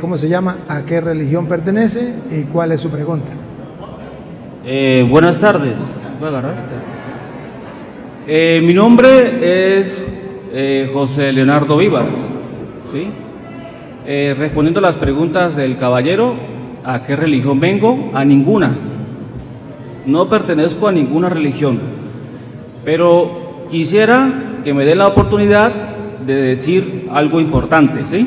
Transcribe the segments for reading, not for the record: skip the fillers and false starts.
¿cómo se llama? ¿A qué religión pertenece y cuál es su pregunta? Buenas tardes. ¿Voy a agarrar? Mi nombre es José Leonardo Vivas, ¿sí? Respondiendo a las preguntas del caballero, ¿a qué religión vengo? A ninguna. No pertenezco a ninguna religión, pero quisiera que me dé la oportunidad de decir algo importante, ¿sí?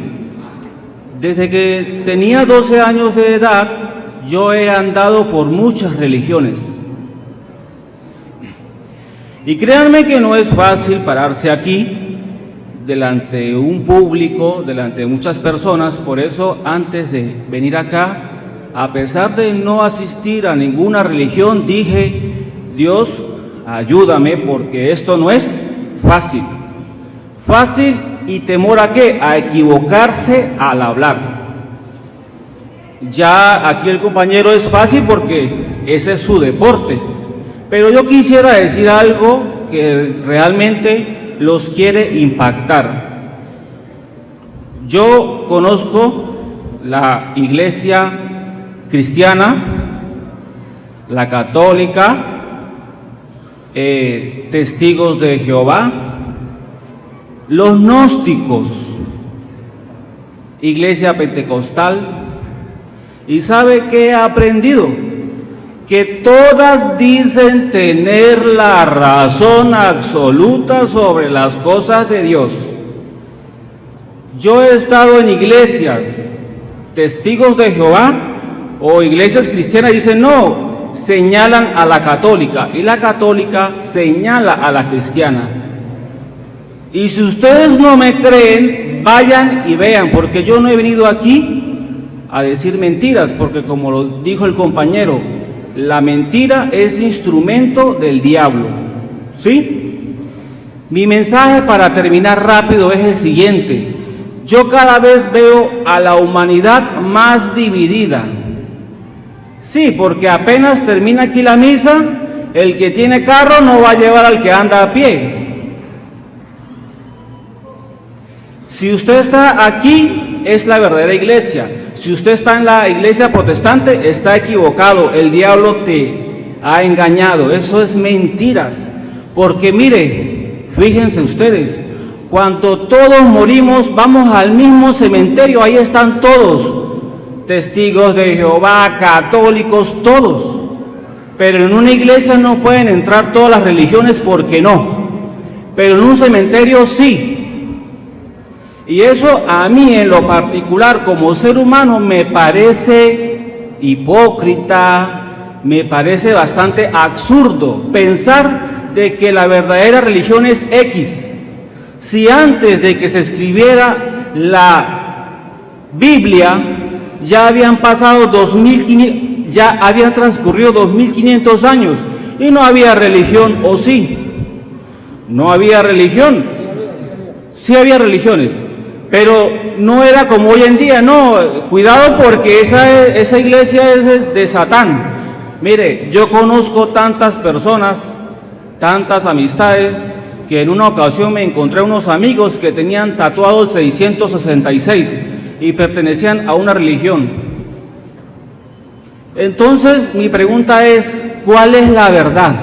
Desde que tenía 12 años de edad, yo he andado por muchas religiones. Y créanme que no es fácil pararse aquí, delante de un público, delante de muchas personas. Por eso, antes de venir acá, a pesar de no asistir a ninguna religión, dije, Dios, ayúdame, porque esto no es fácil. Fácil y temor a qué, a equivocarse al hablar. Ya aquí el compañero es fácil porque ese es su deporte. Pero yo quisiera decir algo que realmente los quiere impactar. Yo conozco la iglesia cristiana, la católica, testigos de Jehová, los gnósticos, iglesia pentecostal, y ¿sabe qué he aprendido? Que todas dicen tener la razón absoluta sobre las cosas de Dios. Yo he estado en iglesias, testigos de Jehová o iglesias cristianas, dicen no, señalan a la católica y la católica señala a la cristiana. Y si ustedes no me creen, vayan y vean, porque yo no he venido aquí a decir mentiras, porque como lo dijo el compañero, la mentira es instrumento del diablo, ¿sí? Mi mensaje para terminar rápido es el siguiente. Yo cada vez veo a la humanidad más dividida. Sí, porque apenas termina aquí la misa, el que tiene carro no va a llevar al que anda a pie. Si usted está aquí, es la verdadera iglesia. Si usted está en la iglesia protestante, está equivocado. El diablo te ha engañado. Eso es mentiras. Porque mire, fíjense ustedes, cuando todos morimos, vamos al mismo cementerio. Ahí están todos. Testigos de Jehová, católicos, todos. Pero en una iglesia no pueden entrar todas las religiones, porque no. Pero en un cementerio sí. Y eso a mí en lo particular como ser humano me parece hipócrita, me parece bastante absurdo pensar de que la verdadera religión es X. Si antes de que se escribiera la Biblia ya habían pasado 2500, ya habían transcurrido 2500 años y no había religión, ¿o sí? No había religión. Sí había religiones. Pero no era como hoy en día, no, cuidado porque esa iglesia es de Satán. Mire, yo conozco tantas personas, tantas amistades, que en una ocasión me encontré unos amigos que tenían tatuado el 666 y pertenecían a una religión. Entonces mi pregunta es, ¿cuál es la verdad?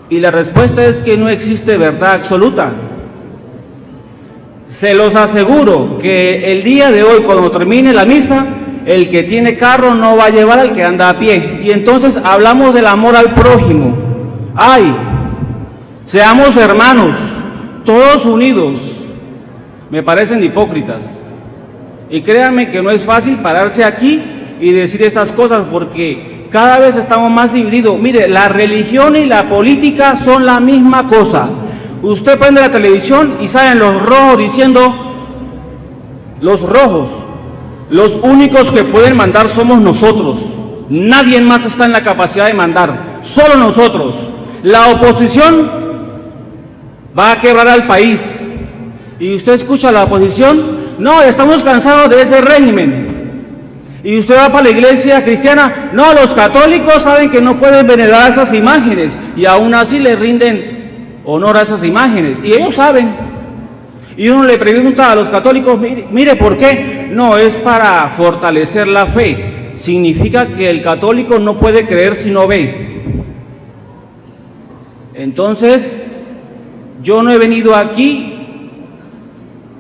Y la respuesta es que no existe verdad absoluta. Se los aseguro que el día de hoy, cuando termine la misa, el que tiene carro no va a llevar al que anda a pie. Y entonces hablamos del amor al prójimo. ¡Ay! Seamos hermanos, todos unidos. Me parecen hipócritas. Y créanme que no es fácil pararse aquí y decir estas cosas, porque cada vez estamos más divididos. Mire, la religión y la política son la misma cosa. Usted prende la televisión y salen los rojos diciendo, los rojos, los únicos que pueden mandar somos nosotros. Nadie más está en la capacidad de mandar, solo nosotros. La oposición va a quebrar al país. Y usted escucha a la oposición, no, estamos cansados de ese régimen. Y usted va para la iglesia cristiana, no, los católicos saben que no pueden venerar esas imágenes y aún así le rinden honor a esas imágenes, y ellos saben. Y uno le pregunta a los católicos, mire, ¿por qué? No, es para fortalecer la fe. Significa que el católico no puede creer si no ve. Entonces, yo no he venido aquí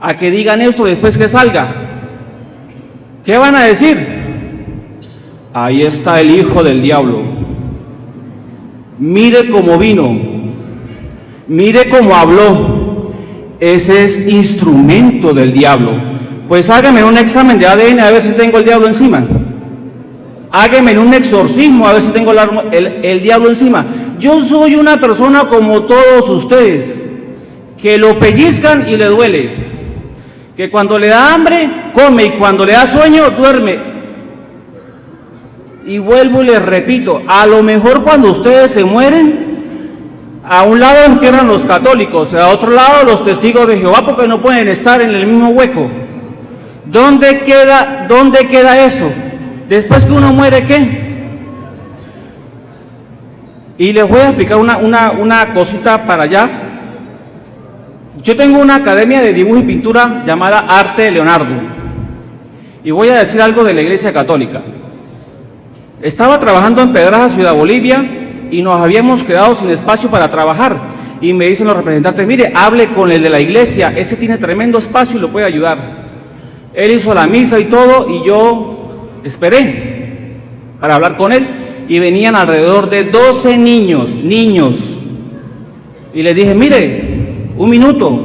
a que digan esto después que salga. ¿Qué van a decir? Ahí está el hijo del diablo. Mire cómo vino. Mire cómo habló. Ese es instrumento del diablo. Pues hágame un examen de ADN a ver si tengo el diablo encima. Hágame un exorcismo a ver si tengo el diablo encima. Yo soy una persona como todos ustedes, que lo pellizcan y le duele, que cuando le da hambre come y cuando le da sueño duerme. Y vuelvo y les repito, a lo mejor cuando ustedes se mueren, a un lado entierran los católicos, a otro lado los testigos de Jehová, porque no pueden estar en el mismo hueco. ¿Dónde queda eso? Después que uno muere, ¿qué? Y les voy a explicar una cosita para allá. Yo tengo una academia de dibujo y pintura llamada Arte de Leonardo. Y voy a decir algo de la Iglesia Católica. Estaba trabajando en Pedraza, Ciudad Bolivia, y nos habíamos quedado sin espacio para trabajar. Y me dicen los representantes, mire, hable con el de la iglesia, ese tiene tremendo espacio y lo puede ayudar. Él hizo la misa y todo, y yo esperé para hablar con él, y venían alrededor de 12 niños, y les dije, mire, un minuto,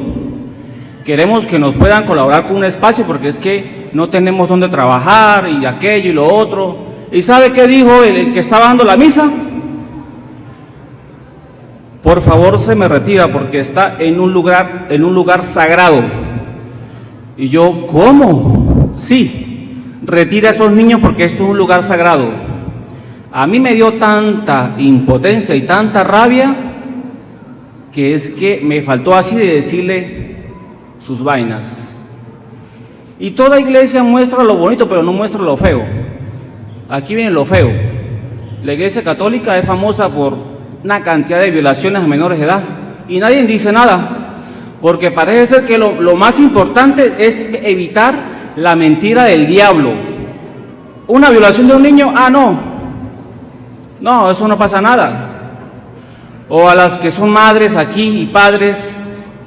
queremos que nos puedan colaborar con un espacio, porque es que no tenemos dónde trabajar, y aquello y lo otro. ¿Y sabe qué dijo el que estaba dando la misa? Por favor, se me retira porque está en un lugar sagrado. Y yo, ¿cómo? Sí, retira a esos niños porque esto es un lugar sagrado. A mí me dio tanta impotencia y tanta rabia que es que me faltó así de decirle sus vainas. Y toda iglesia muestra lo bonito, pero no muestra lo feo. Aquí viene lo feo. La Iglesia Católica es famosa por una cantidad de violaciones a menores de edad y nadie dice nada, porque parece ser que lo más importante es evitar la mentira del diablo. Una violación de un niño, no, eso no pasa nada. O a las que son madres aquí y padres,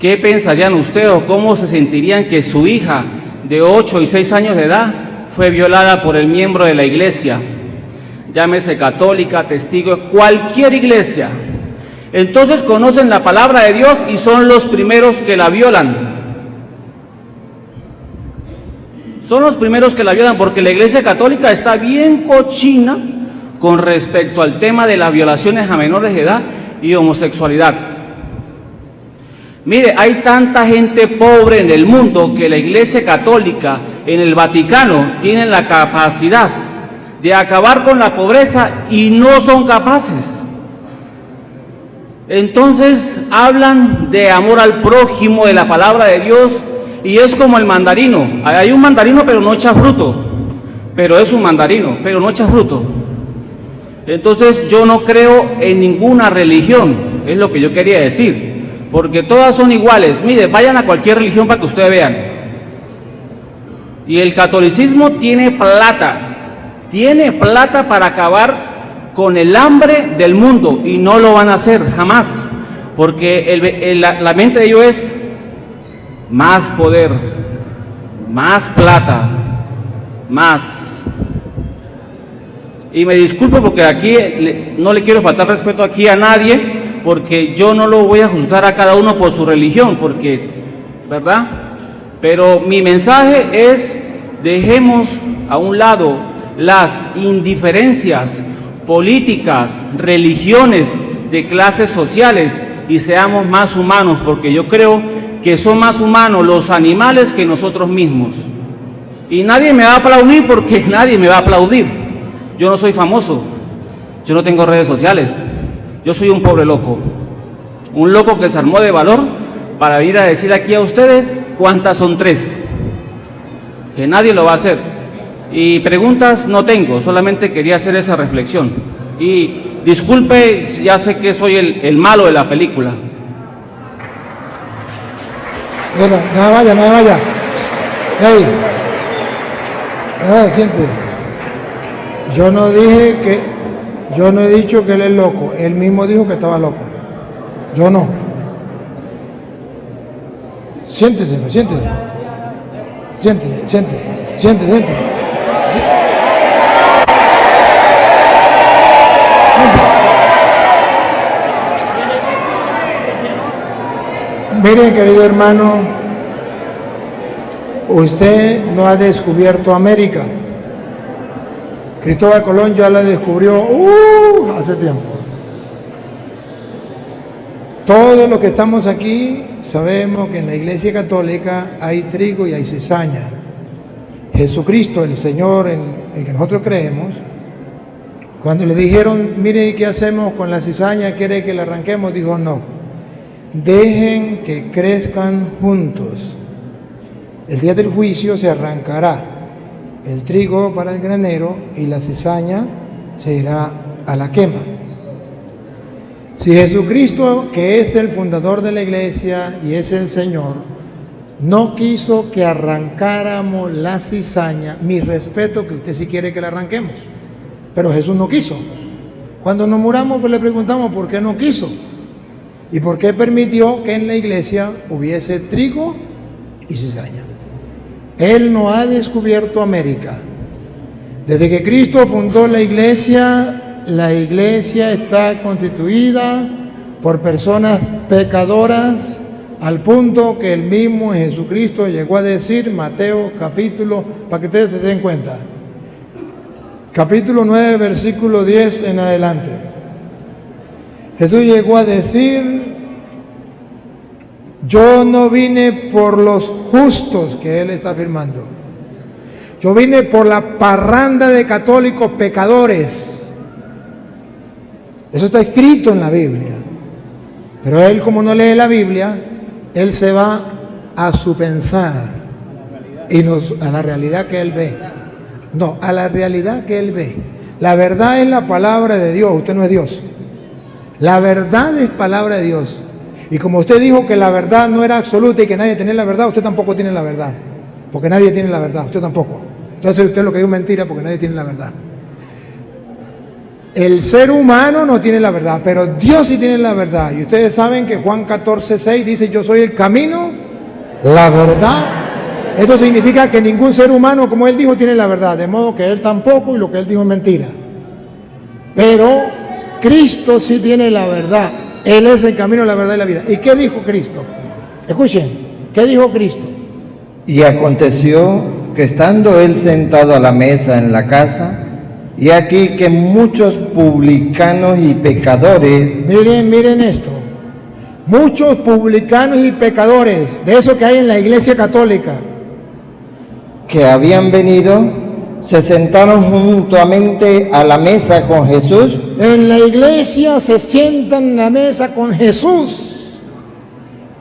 ¿qué pensarían ustedes o cómo se sentirían que su hija de 8 y 6 años de edad fue violada por el miembro de la iglesia? Llámese católica, testigo, cualquier iglesia. Entonces conocen la palabra de Dios y son los primeros que la violan. Son los primeros que la violan porque la Iglesia Católica está bien cochina con respecto al tema de las violaciones a menores de edad y homosexualidad. Mire, hay tanta gente pobre en el mundo que la Iglesia Católica en el Vaticano tiene la capacidad de acabar con la pobreza y no son capaces. Entonces hablan de amor al prójimo, de la palabra de Dios, y es como el mandarino. Hay un mandarino pero no echa fruto, pero es un mandarino, pero no echa fruto. Entonces yo no creo en ninguna religión, es lo que yo quería decir, porque todas son iguales. Mire, vayan a cualquier religión para que ustedes vean. Y el catolicismo tiene plata para acabar con el hambre del mundo, y no lo van a hacer jamás, porque la mente de ellos es más poder, más plata, más. Y me disculpo porque aquí no le quiero faltar respeto aquí a nadie, porque yo no lo voy a juzgar a cada uno por su religión, porque, ¿verdad? Pero mi mensaje es, dejemos a un lado las indiferencias políticas, religiones, de clases sociales, y seamos más humanos, porque yo creo que son más humanos los animales que nosotros mismos. Y nadie me va a aplaudir porque nadie me va a aplaudir. Yo no soy famoso, yo no tengo redes sociales, yo soy un pobre loco, un loco que se armó de valor para venir a decir aquí a ustedes cuántas son 3, que nadie lo va a hacer. Y preguntas no tengo, solamente quería hacer esa reflexión. Y disculpe, ya sé que soy el malo de la película. No vaya, no vaya. Hey, siéntese. Yo no he dicho que él es loco. Él mismo dijo que estaba loco. Yo no. Siéntese. Miren, querido hermano, usted no ha descubierto América. Cristóbal Colón ya la descubrió hace tiempo. Todos los que estamos aquí sabemos que en la Iglesia Católica hay trigo y hay cizaña. Jesucristo, el Señor en el que nosotros creemos, cuando le dijeron, mire, ¿qué hacemos con la cizaña? ¿Quiere que la arranquemos? Dijo, no. Dejen que crezcan juntos. El día del juicio se arrancará el trigo para el granero y la cizaña se irá a la quema. Si Jesucristo, que es el fundador de la iglesia y es el Señor, no quiso que arrancáramos la cizaña, mi respeto que usted sí quiere que la arranquemos, pero Jesús no quiso. Cuando nos muramos, pues le preguntamos por qué no quiso y por qué permitió que en la iglesia hubiese trigo y cizaña. Él no ha descubierto América. Desde que Cristo fundó la iglesia está constituida por personas pecadoras, al punto que el mismo Jesucristo llegó a decir, Mateo capítulo, para que ustedes se den cuenta, capítulo 9, versículo 10 en adelante. Jesús llegó a decir, yo no vine por los justos, que él está afirmando. Yo vine por la parranda de católicos pecadores. Eso está escrito en la Biblia. Pero él, como no lee la Biblia, él se va a su pensar y a la realidad que él ve. No, a la realidad que él ve. La verdad es la palabra de Dios, usted no es Dios. La verdad es palabra de Dios. Y como usted dijo que la verdad no era absoluta y que nadie tenía la verdad, usted tampoco tiene la verdad. Porque nadie tiene la verdad, usted tampoco. Entonces usted lo que dijo es mentira porque nadie tiene la verdad. El ser humano no tiene la verdad, pero Dios sí tiene la verdad. Y ustedes saben que Juan 14:6 dice, yo soy el camino, la verdad. Esto significa que ningún ser humano, como él dijo, tiene la verdad. De modo que él tampoco y lo que él dijo es mentira. Pero Cristo sí tiene la verdad. Él es el camino, la verdad y la vida. ¿Y qué dijo Cristo? Escuchen, ¿qué dijo Cristo? Y aconteció que estando él sentado a la mesa en la casa, y aquí que muchos publicanos y pecadores... Miren esto. Muchos publicanos y pecadores, de eso que hay en la iglesia católica, que habían venido, se sentaron juntamente a la mesa con Jesús. En la iglesia se sientan en la mesa con Jesús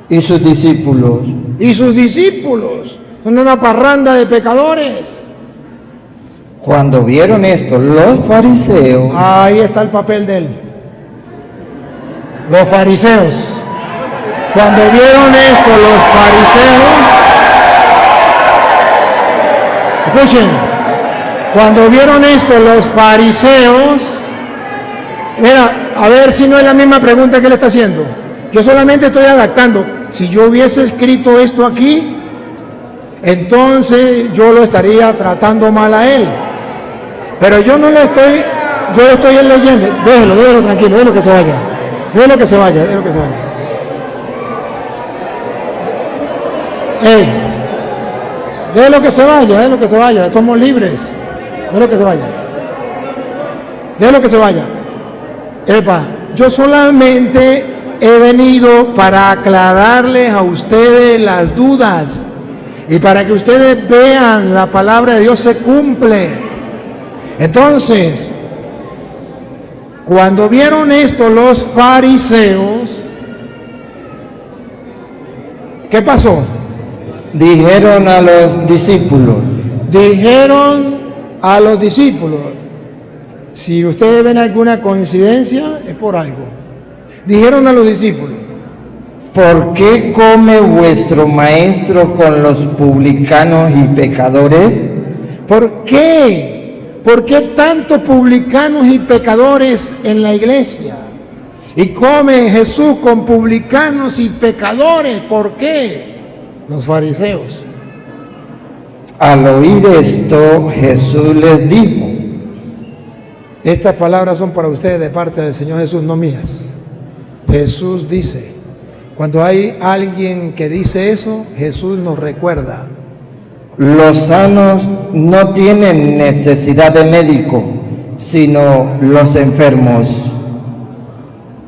y sus discípulos. Y sus discípulos son una parranda de pecadores. Cuando vieron esto, los fariseos... Ahí está el papel de él. Los fariseos. Cuando vieron esto, los fariseos... Escuchen. Cuando vieron esto, los fariseos... Mira, a ver si no es la misma pregunta que él está haciendo. Yo solamente estoy adaptando. Si yo hubiese escrito esto aquí, entonces yo lo estaría tratando mal a él. Pero yo no lo estoy, yo lo estoy leyendo. Déjelo tranquilo, déjelo que se vaya. Déjelo que se vaya. Déjelo que se vaya. Somos libres. Déjelo que se vaya. Yo solamente he venido para aclararles a ustedes las dudas y para que ustedes vean la palabra de Dios se cumple. Entonces, cuando vieron esto los fariseos, ¿qué pasó? Dijeron a los discípulos. Si ustedes ven alguna coincidencia, es por algo. Dijeron a los discípulos, ¿por qué come vuestro maestro con los publicanos y pecadores? ¿Por qué? ¿Por qué tantos publicanos y pecadores en la iglesia? Y come Jesús con publicanos y pecadores. ¿Por qué? Los fariseos. Al oír esto, Jesús les dijo: Estas palabras son para ustedes de parte del Señor Jesús, no mías. Jesús dice, cuando hay alguien que dice eso, Jesús nos recuerda: los sanos no tienen necesidad de médico, sino los enfermos.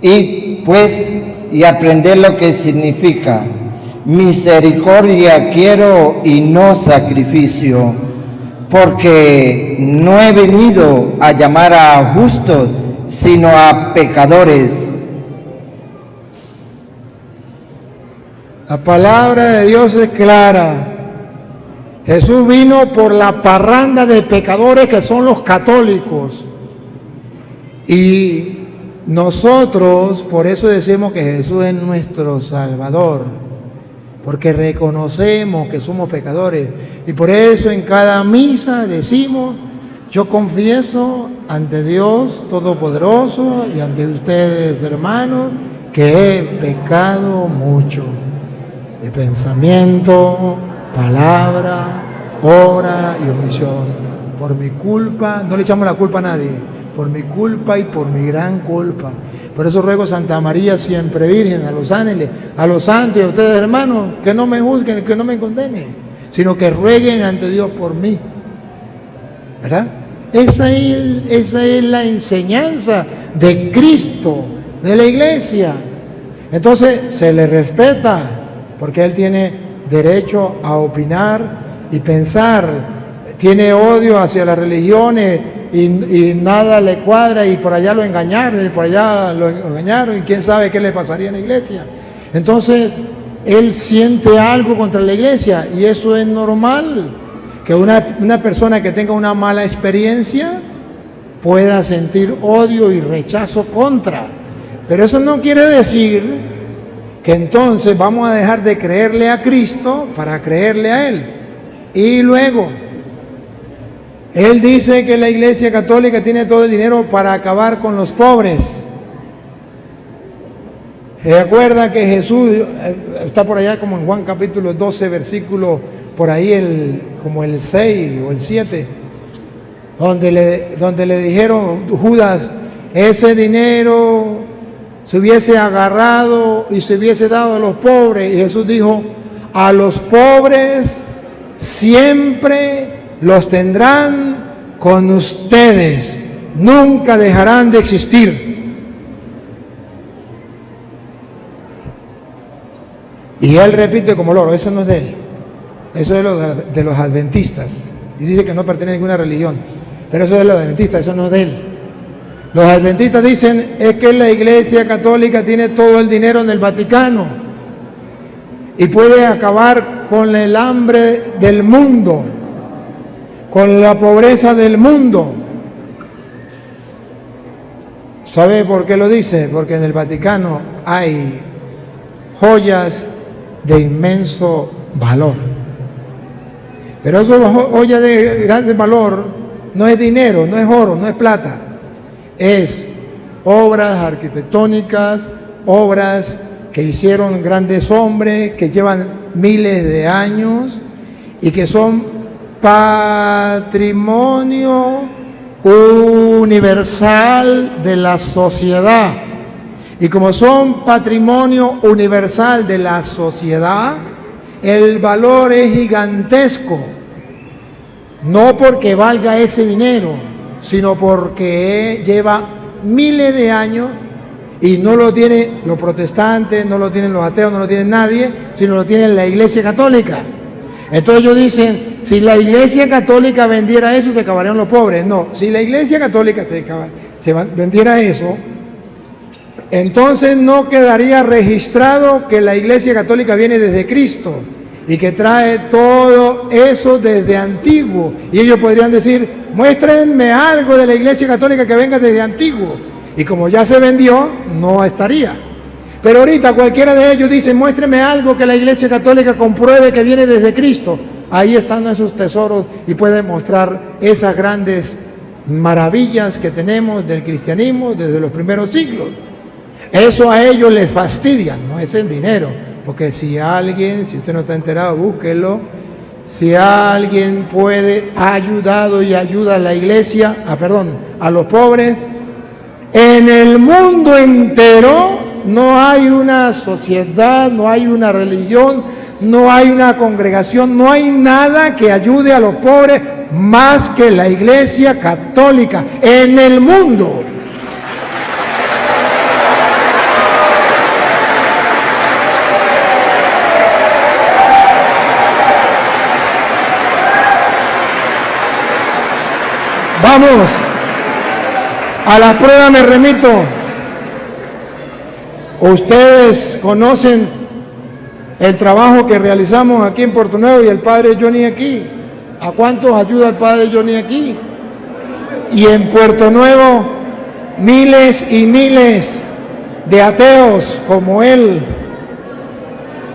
Id pues y aprended lo que significa: misericordia quiero y no sacrificio, porque no he venido a llamar a justos, sino a pecadores. La palabra de Dios es clara. Jesús vino por la parranda de pecadores que son los católicos. Y nosotros, por eso decimos que Jesús es nuestro Salvador, porque reconocemos que somos pecadores. Y por eso en cada misa decimos: yo confieso ante Dios Todopoderoso y ante ustedes, hermanos, que he pecado mucho, de pensamiento, palabra, obra y omisión. Por mi culpa, no le echamos la culpa a nadie, por mi culpa y por mi gran culpa. Por eso ruego a Santa María siempre Virgen, a los ángeles, a los santos y a ustedes, hermanos, que no me juzguen, que no me condenen, sino que rueguen ante Dios por mí. ¿Verdad? Esa es la enseñanza de Cristo, de la iglesia. Entonces se le respeta, porque Él tiene derecho a opinar y pensar. Tiene odio hacia las religiones y nada le cuadra, y por allá lo engañaron, y por allá lo engañaron, y quién sabe qué le pasaría en la iglesia. Entonces él siente algo contra la iglesia, y eso es normal, que una persona que tenga una mala experiencia pueda sentir odio y rechazo contra. Pero eso no quiere decir que entonces vamos a dejar de creerle a Cristo para creerle a Él. Y luego Él dice que la Iglesia Católica tiene todo el dinero para acabar con los pobres. ¿Se acuerda que Jesús está por allá como en Juan capítulo 12, versículo por ahí como el 6 o el 7, donde le dijeron Judas, ese dinero se hubiese agarrado y se hubiese dado a los pobres? Y Jesús dijo, a los pobres siempre los tendrán con ustedes, nunca dejarán de existir. Y él repite como loro, eso no es de él, eso es de los adventistas, y dice que no pertenece a ninguna religión, pero eso es de los adventistas, eso no es de él. Los adventistas dicen es que la Iglesia Católica tiene todo el dinero en el Vaticano y puede acabar con el hambre del mundo, con la pobreza del mundo. ¿Sabe por qué lo dice? Porque en el Vaticano hay joyas de inmenso valor. Pero esas joyas de grande valor no es dinero, no es oro, no es plata. Es obras arquitectónicas, obras que hicieron grandes hombres, que llevan miles de años y que son patrimonio universal de la sociedad. Y como son patrimonio universal de la sociedad, el valor es gigantesco. No porque valga ese dinero, sino porque lleva miles de años y no lo tienen los protestantes, no lo tienen los ateos, no lo tiene nadie, sino lo tiene la Iglesia Católica. Entonces ellos dicen, si la Iglesia Católica vendiera eso, se acabarían los pobres. No, si la Iglesia Católica se vendiera eso, entonces no quedaría registrado que la Iglesia Católica viene desde Cristo y que trae todo eso desde antiguo. Y ellos podrían decir, muéstrenme algo de la Iglesia Católica que venga desde antiguo. Y como ya se vendió, no estaría. Pero ahorita cualquiera de ellos dice, muéstreme algo que la Iglesia Católica compruebe que viene desde Cristo. Ahí están esos tesoros y puede mostrar esas grandes maravillas que tenemos del cristianismo desde los primeros siglos. Eso a ellos les fastidia, no es el dinero. Porque si usted no está enterado, búsquelo. Si alguien ha ayudado y ayuda a la iglesia, a los pobres, en el mundo entero no hay una sociedad, no hay una religión, no hay una congregación, no hay nada que ayude a los pobres más que la Iglesia Católica en el mundo. Vamos, a la prueba me remito. Ustedes conocen el trabajo que realizamos aquí en Puerto Nuevo y el Padre Johnny aquí. ¿A cuántos ayuda el Padre Johnny aquí? Y en Puerto Nuevo, miles y miles de ateos como él,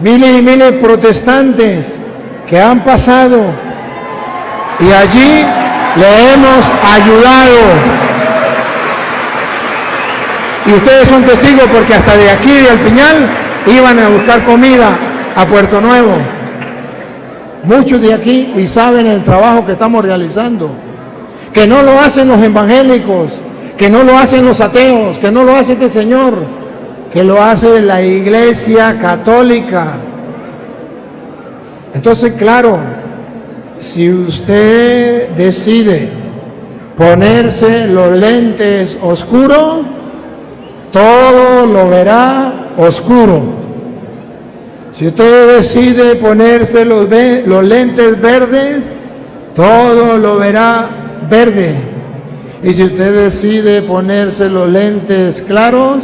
miles y miles de protestantes que han pasado y allí le hemos ayudado. Y ustedes son testigos porque hasta de aquí, de Alpiñal, iban a buscar comida a Puerto Nuevo. Muchos de aquí y saben el trabajo que estamos realizando. Que no lo hacen los evangélicos, que no lo hacen los ateos, que no lo hace este señor, que lo hace la Iglesia Católica. Entonces, claro, si usted decide ponerse los lentes oscuros, todo lo verá oscuro. Si usted decide ponerse los lentes verdes, todo lo verá verde. Y si usted decide ponerse los lentes claros,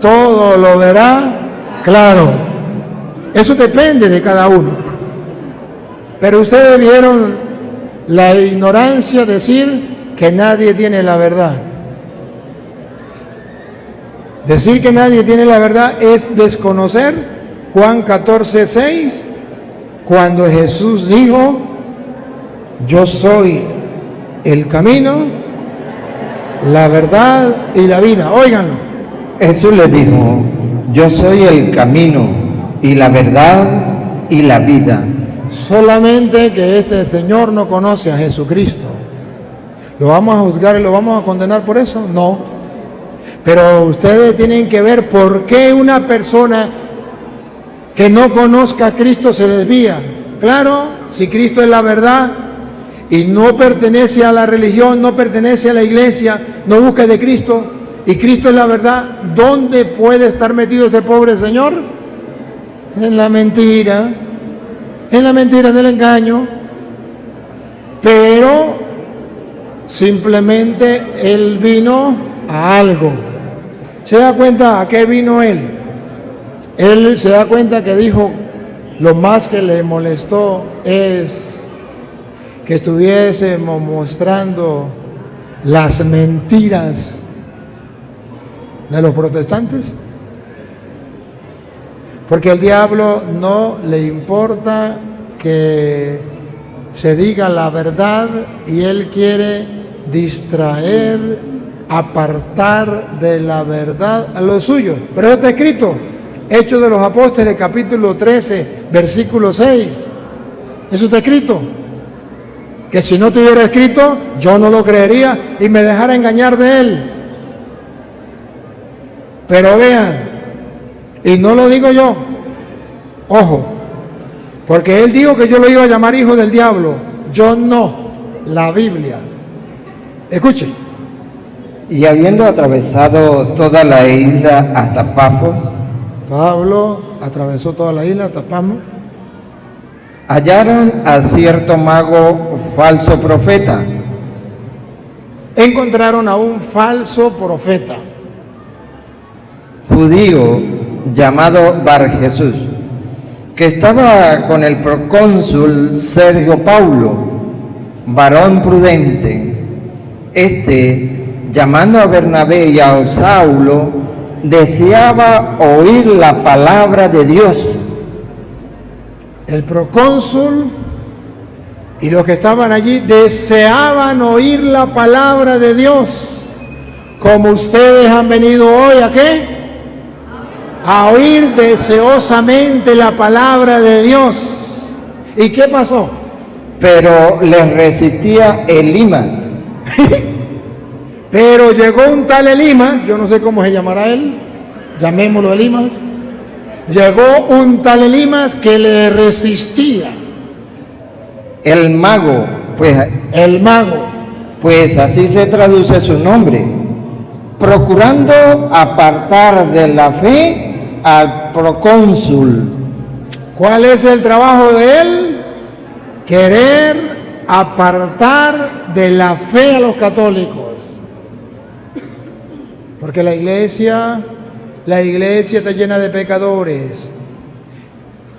todo lo verá claro. Eso depende de cada uno. Pero ustedes vieron la ignorancia decir que nadie tiene la verdad. Decir que nadie tiene la verdad es desconocer Juan 14:6, cuando Jesús dijo, yo soy el camino, la verdad y la vida. Óiganlo. Jesús le dijo, yo soy el camino y la verdad y la vida. Solamente que este señor no conoce a Jesucristo. ¿Lo vamos a juzgar y lo vamos a condenar por eso? No. Pero ustedes tienen que ver por qué una persona que no conozca a Cristo se desvía. Claro, si Cristo es la verdad y no pertenece a la religión, no pertenece a la iglesia, no busca de Cristo y Cristo es la verdad, ¿dónde puede estar metido este pobre señor? En la mentira del engaño. Pero simplemente él vino a algo. ¿Se da cuenta a qué vino él? Él se da cuenta que dijo, lo más que le molestó es que estuviésemos mostrando las mentiras de los protestantes. Porque al diablo no le importa que se diga la verdad y él quiere distraer, apartar de la verdad a los suyos. Pero eso está escrito, Hechos de los Apóstoles, capítulo 13, versículo 6. Eso está escrito. Que si no estuviera escrito, yo no lo creería y me dejara engañar de él. Pero vean, y no lo digo yo, ojo, porque él dijo que yo lo iba a llamar hijo del diablo. Yo no, la Biblia. Escuche. Y habiendo atravesado toda la isla hasta Pafos, Pablo atravesó toda la isla hasta Pafos, hallaron a cierto mago falso profeta. Encontraron a un falso profeta, judío llamado Bar Jesús, que estaba con el procónsul Sergio Paulo, varón prudente. Este, llamando a Bernabé y a Saulo, deseaba oír la palabra de Dios. El procónsul y los que estaban allí deseaban oír la palabra de Dios, como ustedes han venido hoy, ¿a qué? A oír deseosamente la palabra de Dios. ¿Y qué pasó? Pero les resistía Elimas. Pero llegó un tal Elimas, yo no sé cómo se llamará él, llamémoslo Elimas. Llegó un tal Elimas que le resistía. El mago, El mago. pues así se traduce su nombre, procurando apartar de la fe al procónsul. ¿Cuál es el trabajo de él? Querer apartar de la fe a los católicos. Porque la iglesia está llena de pecadores.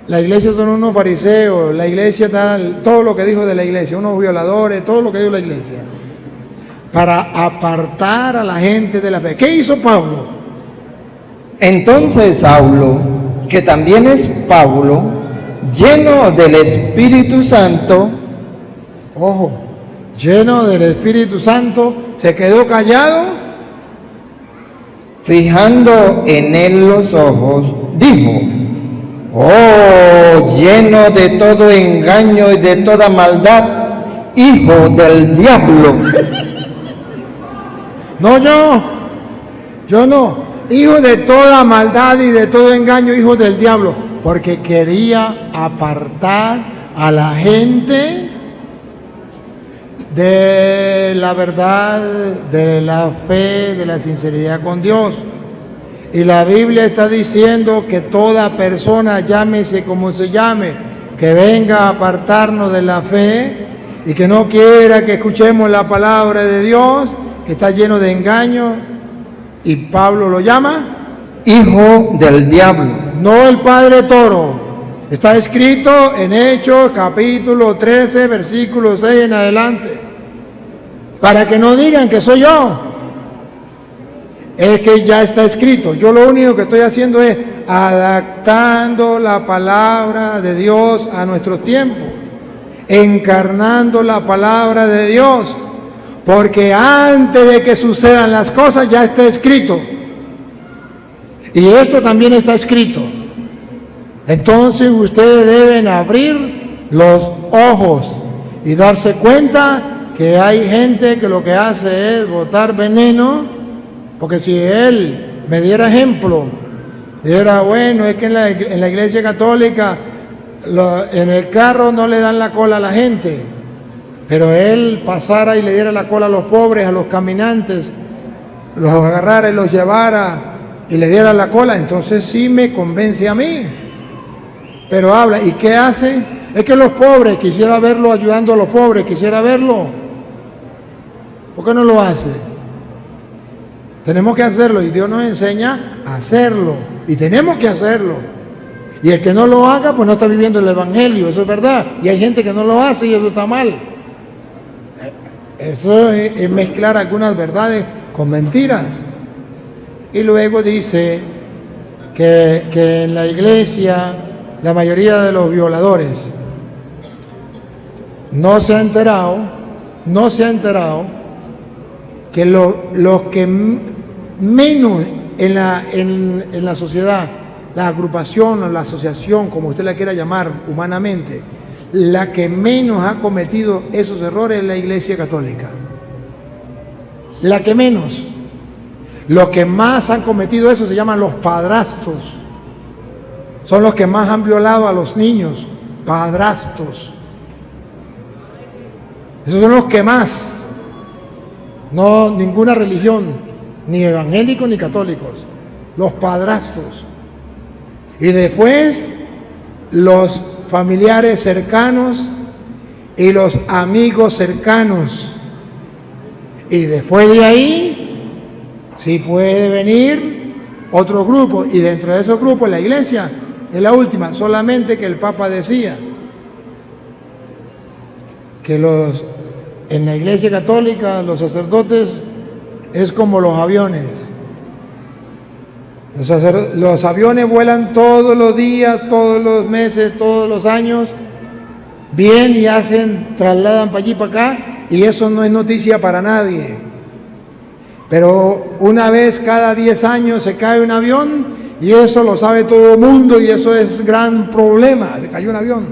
La iglesia son unos fariseos, la iglesia está todo lo que dijo de la iglesia, unos violadores, todo lo que dijo la iglesia. Para apartar a la gente de la fe. ¿Qué hizo Pablo? Entonces Saulo, que también es Pablo, lleno del Espíritu Santo, Ojo, lleno del Espíritu Santo, se quedó callado. fijando en él los ojos, dijo: oh, lleno de todo engaño y de toda maldad, hijo del diablo. No, yo no, hijo de toda maldad y de todo engaño, hijo del diablo, porque quería apartar a la gente de la verdad, de la fe, de la sinceridad con Dios. Y la Biblia está diciendo que toda persona, llámese como se llame, que venga a apartarnos de la fe y que no quiera que escuchemos la palabra de Dios, que está lleno de engaño, y Pablo lo llama hijo del diablo. no el padre Toro. Está escrito en Hechos capítulo 13, versículo 6 en adelante. Para que no digan que soy yo. Es que ya está escrito. Yo lo único que estoy haciendo es adaptando la palabra de Dios a nuestros tiempos. Encarnando la palabra de Dios. Porque antes de que sucedan las cosas ya está escrito. Y esto también está escrito. Entonces ustedes deben abrir los ojos y darse cuenta que hay gente que lo que hace es botar veneno, porque si él me diera ejemplo, diera, bueno, es que en la iglesia católica en el carro no le dan la cola a la gente, pero él pasara y le diera la cola a los pobres, a los caminantes, los agarrara y los llevara y le diera la cola, entonces sí me convence a mí. Pero habla, ¿y qué hace? Es que los pobres, quisiera verlo ayudando a los pobres, quisiera verlo. ¿Por qué no lo hace? Tenemos que hacerlo y Dios nos enseña a hacerlo y tenemos que hacerlo. Y el que no lo haga, pues no está viviendo el evangelio, eso es verdad. Y hay gente que no lo hace y eso está mal. Eso es mezclar algunas verdades con mentiras. Y luego dice que en la iglesia la mayoría de los violadores no se ha enterado que los que menos en la sociedad, la agrupación o la asociación, como usted la quiera llamar humanamente, la que menos ha cometido esos errores es la Iglesia Católica. La que menos. Los que más han cometido eso se llaman los padrastros. Son los que más han violado a los niños, padrastros. Esos son los que más. No ninguna religión, ni evangélicos ni católicos. Los padrastros. Y después los familiares cercanos y los amigos cercanos. Y después de ahí, sí puede venir otro grupo. Y dentro de esos grupos la iglesia es la última. Solamente que el Papa decía que en la iglesia católica los sacerdotes es como los aviones. Los aviones vuelan todos los días, todos los meses, todos los años, bien, y trasladan para allí, para acá, y eso no es noticia para nadie. Pero una vez cada 10 años se cae un avión, y eso lo sabe todo el mundo, y eso es gran problema, se cayó un avión.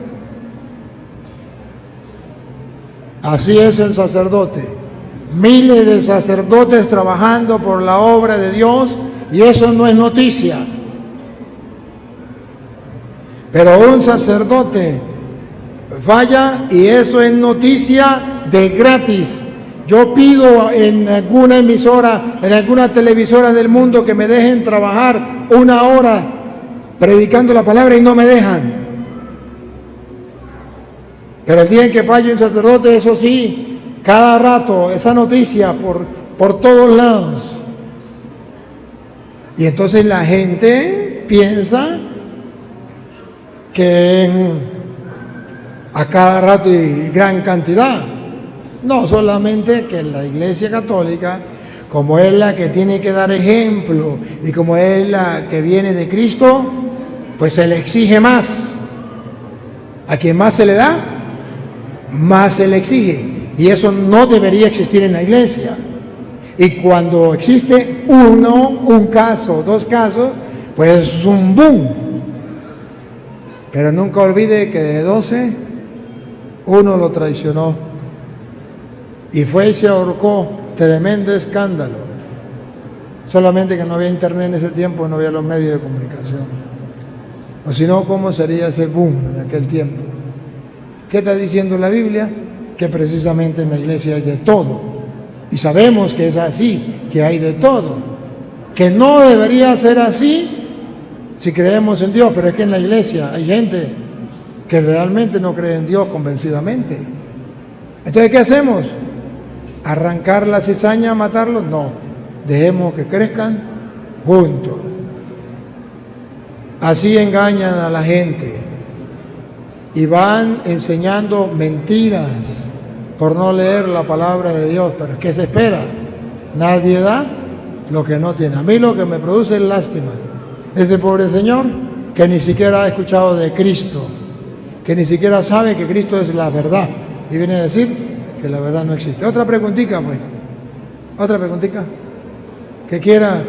Así es el sacerdote. Miles de sacerdotes trabajando por la obra de Dios, y eso no es noticia. Pero un sacerdote falla y eso es noticia de gratis. Yo pido en alguna emisora, en alguna televisora del mundo que me dejen trabajar 1 hora predicando la palabra y no me dejan. Pero el día en que falle un sacerdote, eso sí, cada rato, esa noticia por todos lados. Y entonces la gente piensa que a cada rato y gran cantidad. No solamente que la Iglesia Católica, como es la que tiene que dar ejemplo y como es la que viene de Cristo, pues se le exige más. A quien más se le da, más se le exige. Y eso no debería existir en la Iglesia. Y cuando existe un caso, 2 casos, pues es un boom. Pero nunca olvide que de 12, uno lo traicionó. Y fue y se ahorcó. Tremendo escándalo. Solamente que no había internet en ese tiempo, no había los medios de comunicación. O si no, ¿cómo sería ese boom en aquel tiempo? ¿Qué está diciendo la Biblia? Que precisamente en la iglesia hay de todo. Y sabemos que es así, que hay de todo. Que no debería ser así si creemos en Dios, pero es que en la iglesia hay gente que realmente no cree en Dios convencidamente. Entonces, ¿qué hacemos? ¿Arrancar la cizaña, matarlos? No, dejemos que crezcan juntos. Así engañan a la gente y van enseñando mentiras por no leer la palabra de Dios. Pero ¿qué se espera? Nadie da lo que no tiene. A mí lo que me produce es lástima. Este pobre señor que ni siquiera ha escuchado de Cristo, que ni siquiera sabe que Cristo es la verdad, y viene a decir que la verdad no existe. Otra preguntita, pues. Otra preguntita. Que quiera,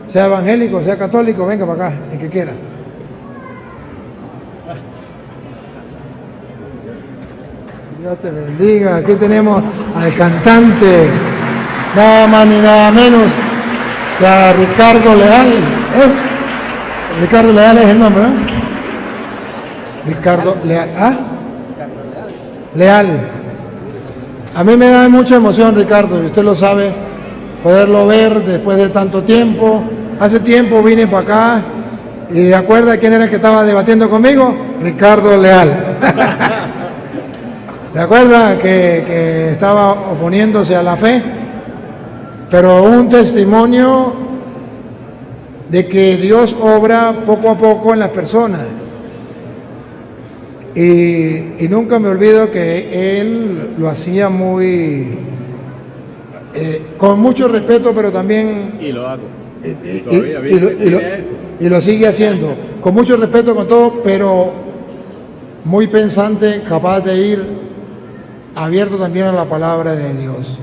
sea evangélico, sea católico, venga para acá, el que quiera. Dios te bendiga. Aquí tenemos al cantante, nada más ni nada menos que a Ricardo Leal. Ricardo Leal es el nombre, ¿no? Ricardo Leal. ¿Ah? Leal. A mí me da mucha emoción, Ricardo, y usted lo sabe, poderlo ver después de tanto tiempo. Hace tiempo vine para acá y ¿de acuerdo a quién era el que estaba debatiendo conmigo? Ricardo Leal. ¿De acuerdo? Que estaba oponiéndose a la fe, pero un testimonio de que Dios obra poco a poco en las personas. Y nunca me olvido que él lo hacía muy con mucho respeto, pero también y lo hago y lo sigue haciendo con mucho respeto, con todo, pero muy pensante, capaz de ir abierto también a la palabra de Dios.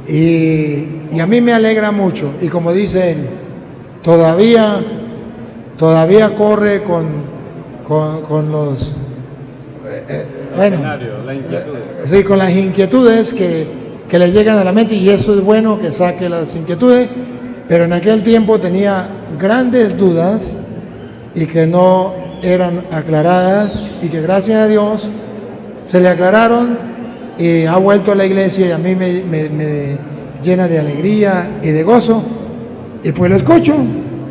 Y a mí me alegra mucho, y como dice él, todavía corre con los bueno, sí, con las inquietudes que le llegan a la mente, y eso es bueno, que saque las inquietudes, pero en aquel tiempo tenía grandes dudas y que no eran aclaradas, y que gracias a Dios se le aclararon y ha vuelto a la iglesia, y a mí me llena de alegría y de gozo, y pues lo escucho.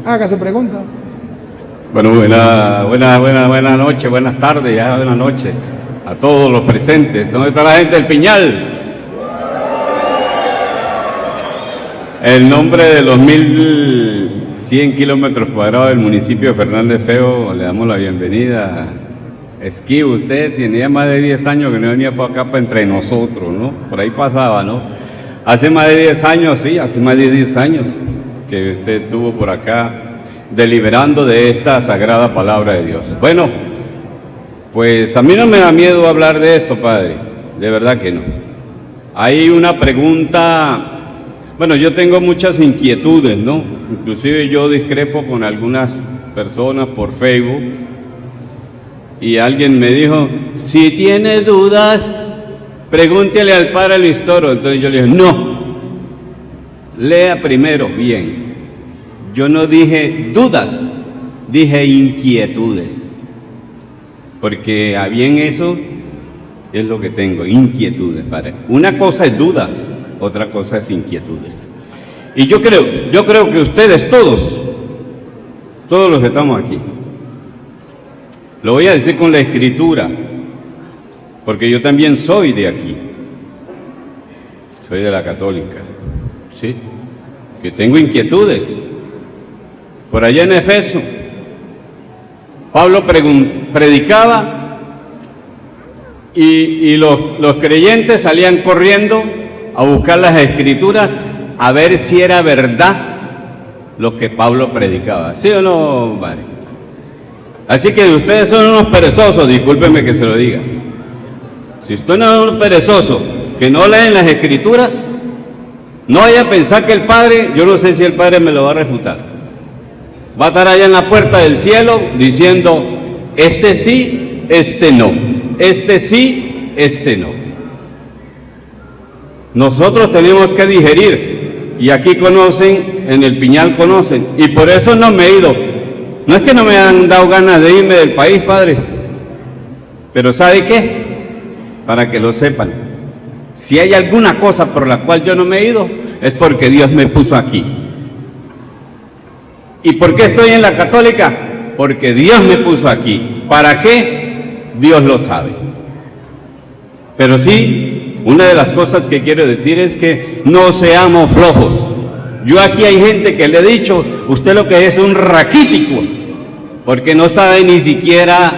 Hágase pregunta. Bueno, buenas noches, buenas tardes, ya buenas noches a todos los presentes. ¿Dónde está la gente del Piñal? El nombre de los 1.100 kilómetros cuadrados del municipio de Fernández Feo, le damos la bienvenida. Esquivo, usted tenía más de 10 años que no venía para acá, para entre nosotros, ¿no? Por ahí pasaba, ¿no? Hace más de 10 años, sí, hace más de 10 años que usted estuvo por acá. deliberando de esta sagrada palabra de Dios. Bueno, pues a mí no me da miedo hablar de esto, Padre, de verdad que no. Hay una pregunta, bueno, yo tengo muchas inquietudes, ¿no? Inclusive yo discrepo con algunas personas por Facebook y alguien me dijo, si tiene dudas, pregúntele al Padre Luis Toro. Entonces yo le dije, no, lea primero bien. Yo no dije dudas, dije inquietudes, porque a bien eso es lo que tengo, inquietudes, Padre. Una cosa es dudas, otra cosa es inquietudes. Y yo creo que ustedes todos los que estamos aquí, lo voy a decir con la Escritura, porque yo también soy de aquí, soy de la Católica, ¿sí? Que tengo inquietudes. Por allá en Efeso, Pablo predicaba y los creyentes salían corriendo a buscar las Escrituras a ver si era verdad lo que Pablo predicaba. ¿Sí o no, Mari? Así que ustedes son unos perezosos, discúlpenme que se lo diga. Si usted no es un perezoso que no leen las Escrituras, no vaya a pensar que el Padre, yo no sé si el Padre me lo va a refutar. Va a estar allá en la puerta del cielo diciendo, este sí, este no. Este sí, este no. Nosotros tenemos que digerir, y aquí conocen, en el Piñal conocen, y por eso no me he ido. No es que no me han dado ganas de irme del país, Padre, pero ¿sabe qué? Para que lo sepan, si hay alguna cosa por la cual yo no me he ido, es porque Dios me puso aquí. ¿Y por qué estoy en la Católica? Porque Dios me puso aquí. ¿Para qué? Dios lo sabe. Pero sí, una de las cosas que quiero decir es que no seamos flojos. Yo aquí hay gente que le he dicho, usted lo que es un raquítico, porque no sabe ni siquiera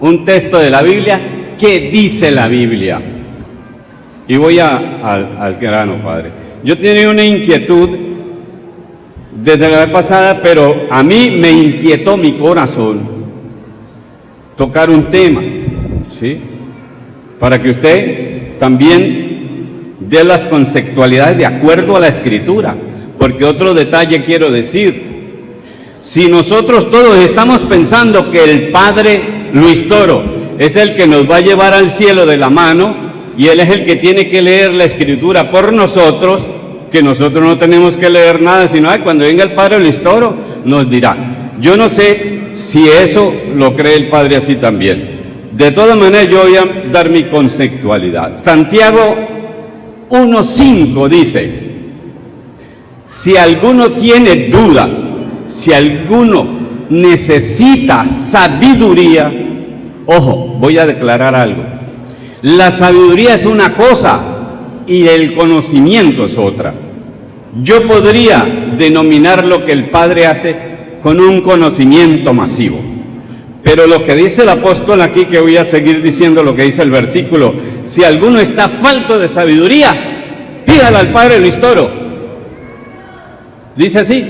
un texto de la Biblia. ¿Qué dice la Biblia? Y voy al grano, Padre. Yo tenía una inquietud desde la vez pasada, pero a mí me inquietó mi corazón tocar un tema, ¿sí? Para que usted también dé las conceptualidades de acuerdo a la Escritura, porque otro detalle quiero decir. Si nosotros todos estamos pensando que el Padre Luis Toro es el que nos va a llevar al cielo de la mano, y él es el que tiene que leer la Escritura por nosotros, que nosotros no tenemos que leer nada, sino cuando venga el Padre Luis Toro nos dirá. Yo no sé si eso lo cree el Padre así también. De todas maneras yo voy a dar mi conceptualidad. Santiago 1:5 dice, si alguno tiene duda, si alguno necesita sabiduría, ojo, voy a declarar algo. La sabiduría es una cosa y el conocimiento es otra. Yo podría denominar lo que el Padre hace con un conocimiento masivo, pero lo que dice el apóstol aquí, que voy a seguir diciendo lo que dice el versículo, si alguno está falto de sabiduría, pídala al Padre Luis Toro. Dice así.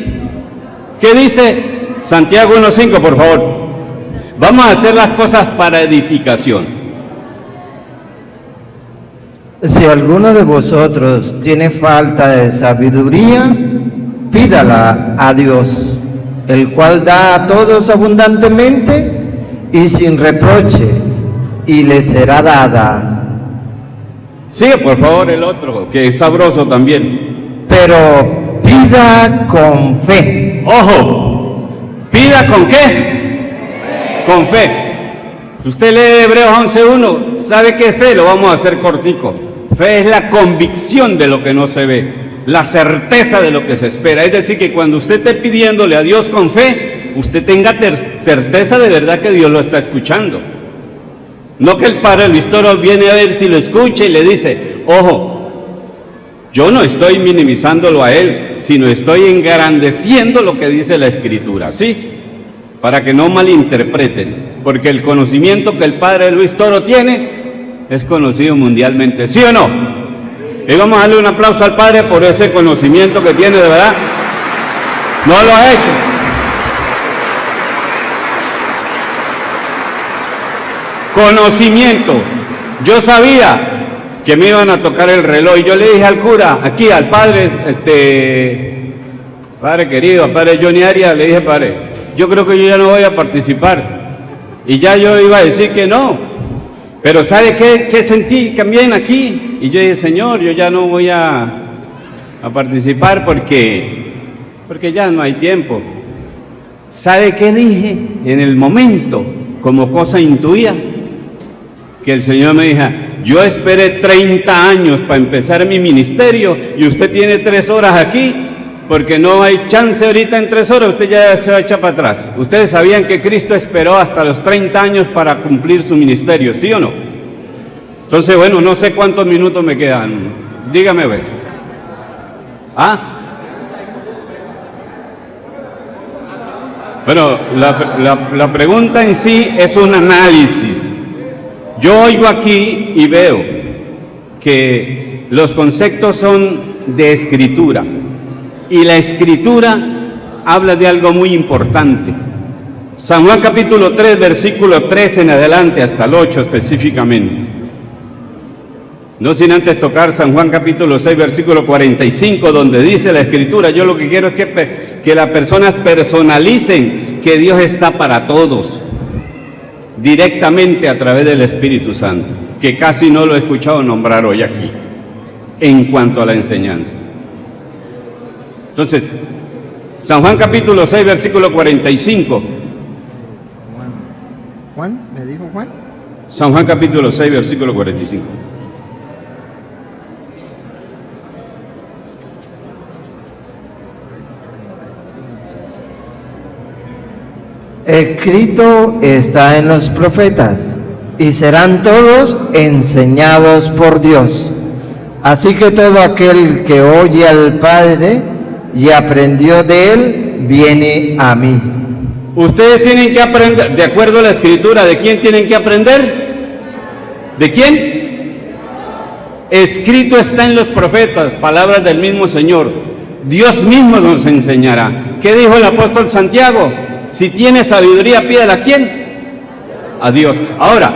¿Qué dice Santiago 1:5, por favor? Vamos a hacer las cosas para edificación. Si alguno de vosotros tiene falta de sabiduría, pídala a Dios, el cual da a todos abundantemente y sin reproche, y le será dada. Sigue por favor el otro, que es sabroso también. Pero pida con fe. ¡Ojo! ¿Pida con qué? Con fe. Usted lee Hebreos 11:1, ¿sabe qué es fe? Lo vamos a hacer cortico. Fe es la convicción de lo que no se ve, la certeza de lo que se espera. Es decir, que cuando usted esté pidiéndole a Dios con fe, usted tenga certeza de verdad que Dios lo está escuchando. No que el Padre Luis Toro viene a ver si lo escucha y le dice, ojo, yo no estoy minimizándolo a él, sino estoy engrandeciendo lo que dice la Escritura, ¿sí? Para que no malinterpreten, porque el conocimiento que el Padre Luis Toro tiene es conocido mundialmente, ¿sí o no? Y vamos a darle un aplauso al Padre por ese conocimiento que tiene, de verdad. No lo ha hecho. Conocimiento. Yo sabía que me iban a tocar el reloj y yo le dije al cura, aquí al padre, padre querido, al padre Johnny Arias, le dije, padre, yo creo que yo ya no voy a participar. Y ya yo iba a decir que no. Pero ¿sabe qué sentí también aquí? Y yo dije, Señor, yo ya no voy a participar porque ya no hay tiempo. ¿Sabe qué dije en el momento? Como cosa intuía, que el Señor me dijo, yo esperé 30 años para empezar mi ministerio y usted tiene 3 horas aquí, porque no hay chance ahorita en 3 horas, usted ya se va a echar para atrás. Ustedes sabían que Cristo esperó hasta los 30 años para cumplir su ministerio, ¿sí o no? Entonces, bueno, no sé cuántos minutos me quedan. Dígame, ve. ¿Ah? Bueno, la pregunta en sí es un análisis. Yo oigo aquí y veo que los conceptos son de escritura y la escritura habla de algo muy importante. San Juan capítulo 3, versículo 3 en adelante hasta el 8 específicamente. No sin antes tocar San Juan capítulo 6, versículo 45, donde dice la escritura, yo lo que quiero es que las personas personalicen que Dios está para todos, directamente a través del Espíritu Santo, que casi no lo he escuchado nombrar hoy aquí, en cuanto a la enseñanza. Entonces, San Juan capítulo 6, versículo 45. ¿Juan? ¿Me dijo Juan? San Juan capítulo 6, versículo 45. Escrito está en los profetas, y serán todos enseñados por Dios. Así que todo aquel que oye al Padre y aprendió de él, viene a mí. Ustedes tienen que aprender, de acuerdo a la escritura, ¿de quién tienen que aprender? ¿De quién? Escrito está en los profetas, palabras del mismo Señor. Dios mismo nos enseñará. ¿Qué dijo el apóstol Santiago? Si tiene sabiduría, pídela ¿a quién? A Dios. Ahora,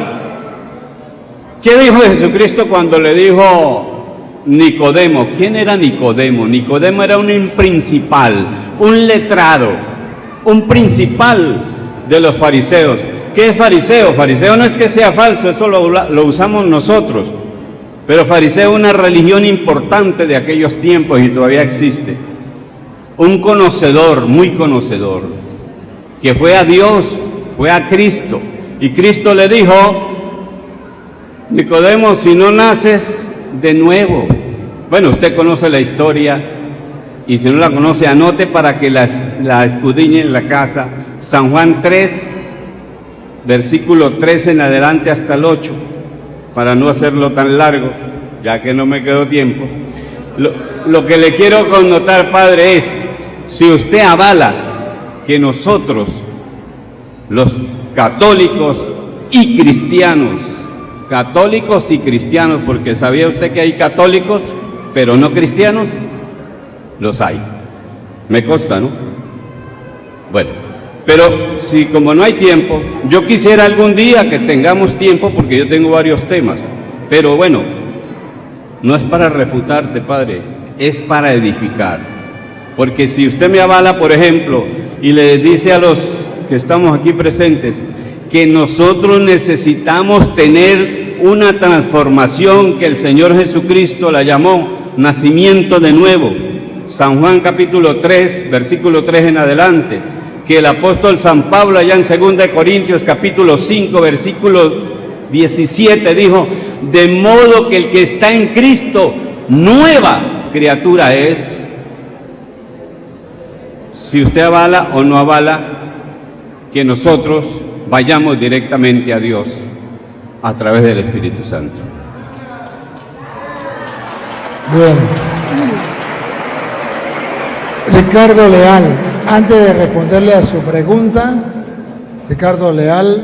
¿qué dijo Jesucristo cuando le dijo Nicodemo? ¿Quién era Nicodemo? Nicodemo era un principal, un letrado, un principal de los fariseos. ¿Qué es fariseo? Fariseo no es que sea falso, eso lo usamos nosotros. Pero fariseo es una religión importante de aquellos tiempos y todavía existe. Un conocedor, muy conocedor, que fue a Dios, fue a Cristo, y Cristo le dijo, Nicodemo, si no naces de nuevo, bueno, usted conoce la historia, y si no la conoce, anote para que la escudriñe en la casa, San Juan 3, versículo 13 en adelante hasta el 8, para no hacerlo tan largo, ya que no me quedó tiempo. Lo que le quiero connotar, Padre, es, si usted avala que nosotros, los católicos y cristianos, porque ¿sabía usted que hay católicos, pero no cristianos? Los hay. Me consta, ¿no? Bueno, pero si como no hay tiempo, yo quisiera algún día que tengamos tiempo, porque yo tengo varios temas, pero bueno, no es para refutarte, Padre, es para edificar. Porque si usted me avala, por ejemplo, y le dice a los que estamos aquí presentes que nosotros necesitamos tener una transformación que el Señor Jesucristo la llamó nacimiento de nuevo, San Juan capítulo 3, versículo 3 en adelante, que el apóstol San Pablo allá en 2 Corintios capítulo 5, versículo 17 dijo, de modo que el que está en Cristo, nueva criatura es. Si usted avala o no avala que nosotros vayamos directamente a Dios a través del Espíritu Santo. Bien. Ricardo Leal, antes de responderle a su pregunta, Ricardo Leal,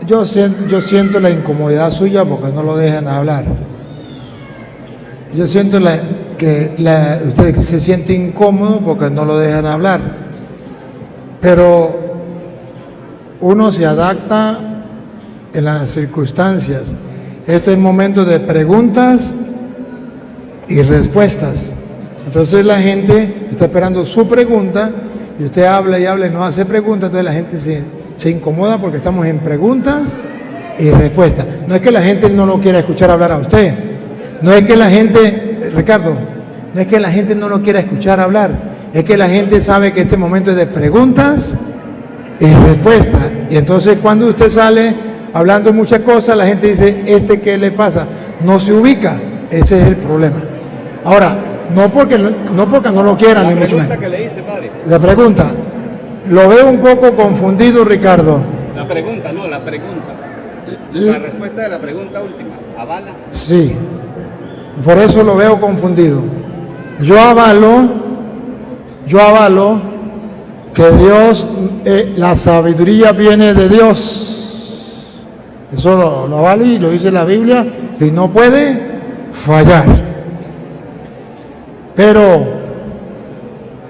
yo siento la incomodidad suya porque no lo dejan hablar. Yo siento que usted se siente incómodo porque no lo dejan hablar. Pero uno se adapta en las circunstancias. Esto es momento de preguntas y respuestas. Entonces la gente está esperando su pregunta y usted habla y habla y no hace preguntas, entonces la gente se incomoda porque estamos en preguntas y respuestas. No es que la gente no lo quiera escuchar hablar a usted, no es que la gente, Ricardo, no es que la gente no lo quiera escuchar hablar, es que la gente sabe que este momento es de preguntas y respuestas. Y entonces cuando usted sale hablando muchas cosas, la gente dice, ¿qué le pasa? No se ubica, ese es el problema. Ahora, no porque no lo quieran, ni mucho menos. Que le hice, padre. La pregunta, lo veo un poco confundido, Ricardo. La pregunta. La respuesta de la pregunta última, ¿avala? Sí, por eso lo veo confundido. Yo avalo que Dios, la sabiduría viene de Dios. Eso lo avalo y lo dice la Biblia y no puede fallar. Pero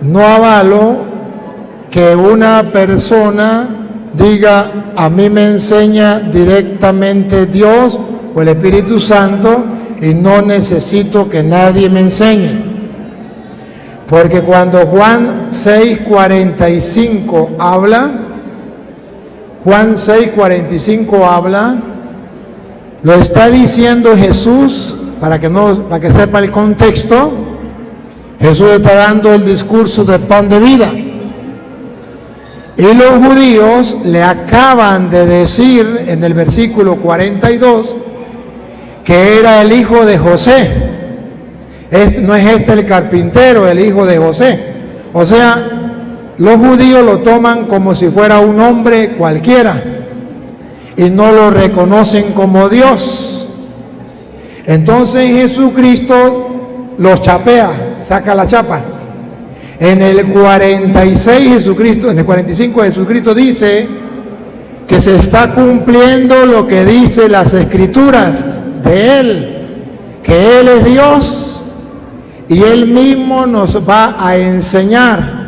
no avalo que una persona diga, a mí me enseña directamente Dios o el Espíritu Santo y no necesito que nadie me enseñe. Porque cuando Juan 6:45 habla, lo está diciendo Jesús, para que sepa el contexto. Jesús está dando el discurso del pan de vida. Y los judíos le acaban de decir en el versículo 42 que era el hijo de José. No es este el carpintero, el hijo de José. O sea, los judíos lo toman como si fuera un hombre cualquiera y no lo reconocen como Dios. Entonces Jesucristo los chapea, saca la chapa. En el 45 Jesucristo dice que se está cumpliendo lo que dice las Escrituras de Él, que Él es Dios y Él mismo nos va a enseñar,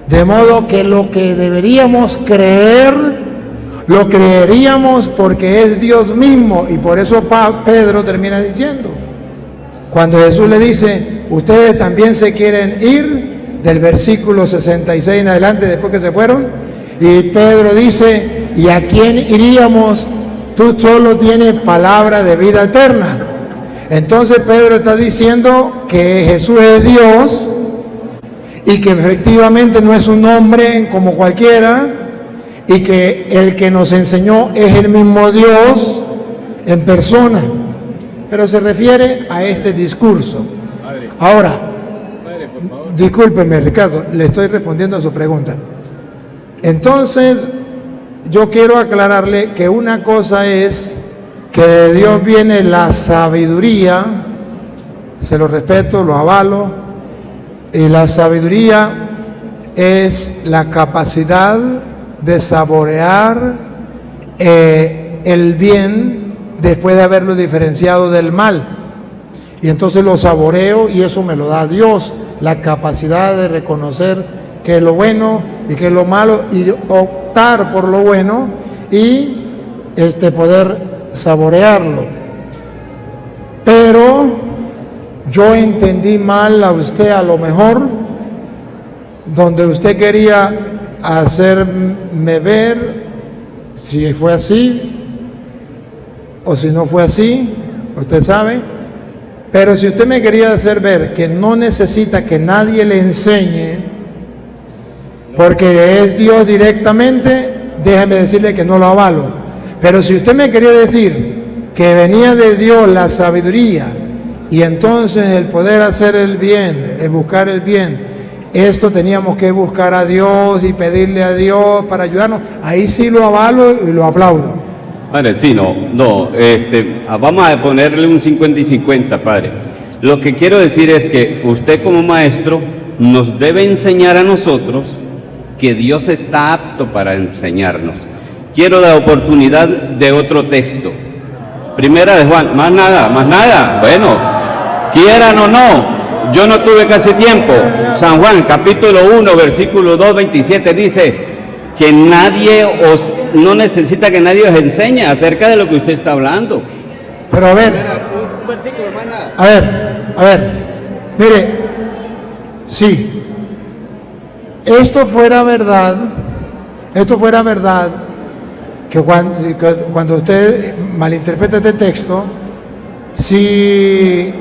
de modo que lo que deberíamos creer, lo creeríamos porque es Dios mismo. Y por eso Pedro termina diciendo, cuando Jesús le dice, ustedes también se quieren ir, del versículo 66 en adelante, después que se fueron, y Pedro dice, ¿y a quién iríamos? Tú solo tienes palabra de vida eterna. Entonces Pedro está diciendo que Jesús es Dios y que efectivamente no es un hombre como cualquiera, y que el que nos enseñó es el mismo Dios en persona. Pero se refiere a este discurso. Ahora, discúlpeme, Ricardo, le estoy respondiendo a su pregunta. Entonces, yo quiero aclararle que una cosa es que de Dios viene la sabiduría, se lo respeto, lo avalo, y la sabiduría es la capacidad de saborear el bien después de haberlo diferenciado del mal. Y entonces lo saboreo y eso me lo da Dios, la capacidad de reconocer qué es lo bueno y qué es lo malo y optar por lo bueno y poder saborearlo. Pero yo entendí mal a usted, a lo mejor, donde usted quería hacerme ver si fue así o si no fue así, usted sabe. Pero si usted me quería hacer ver que no necesita que nadie le enseñe, porque es Dios directamente, déjeme decirle que no lo avalo. Pero si usted me quería decir que venía de Dios la sabiduría y entonces el poder hacer el bien, el buscar el bien, esto teníamos que buscar a Dios y pedirle a Dios para ayudarnos, ahí sí lo avalo y lo aplaudo. Padre, sí, vamos a ponerle un 50 y 50, padre. Lo que quiero decir es que usted como maestro nos debe enseñar a nosotros que Dios está apto para enseñarnos. Quiero la oportunidad de otro texto. Primera de Juan, más nada. Bueno, quieran o no, yo no tuve casi tiempo. San Juan, capítulo 1, versículo 2, 27 dice, que no necesita que nadie os enseñe acerca de lo que usted está hablando. Pero a ver, Un versículo, hermana. a ver, mire, sí, esto fuera verdad, que cuando usted malinterpreta este texto, si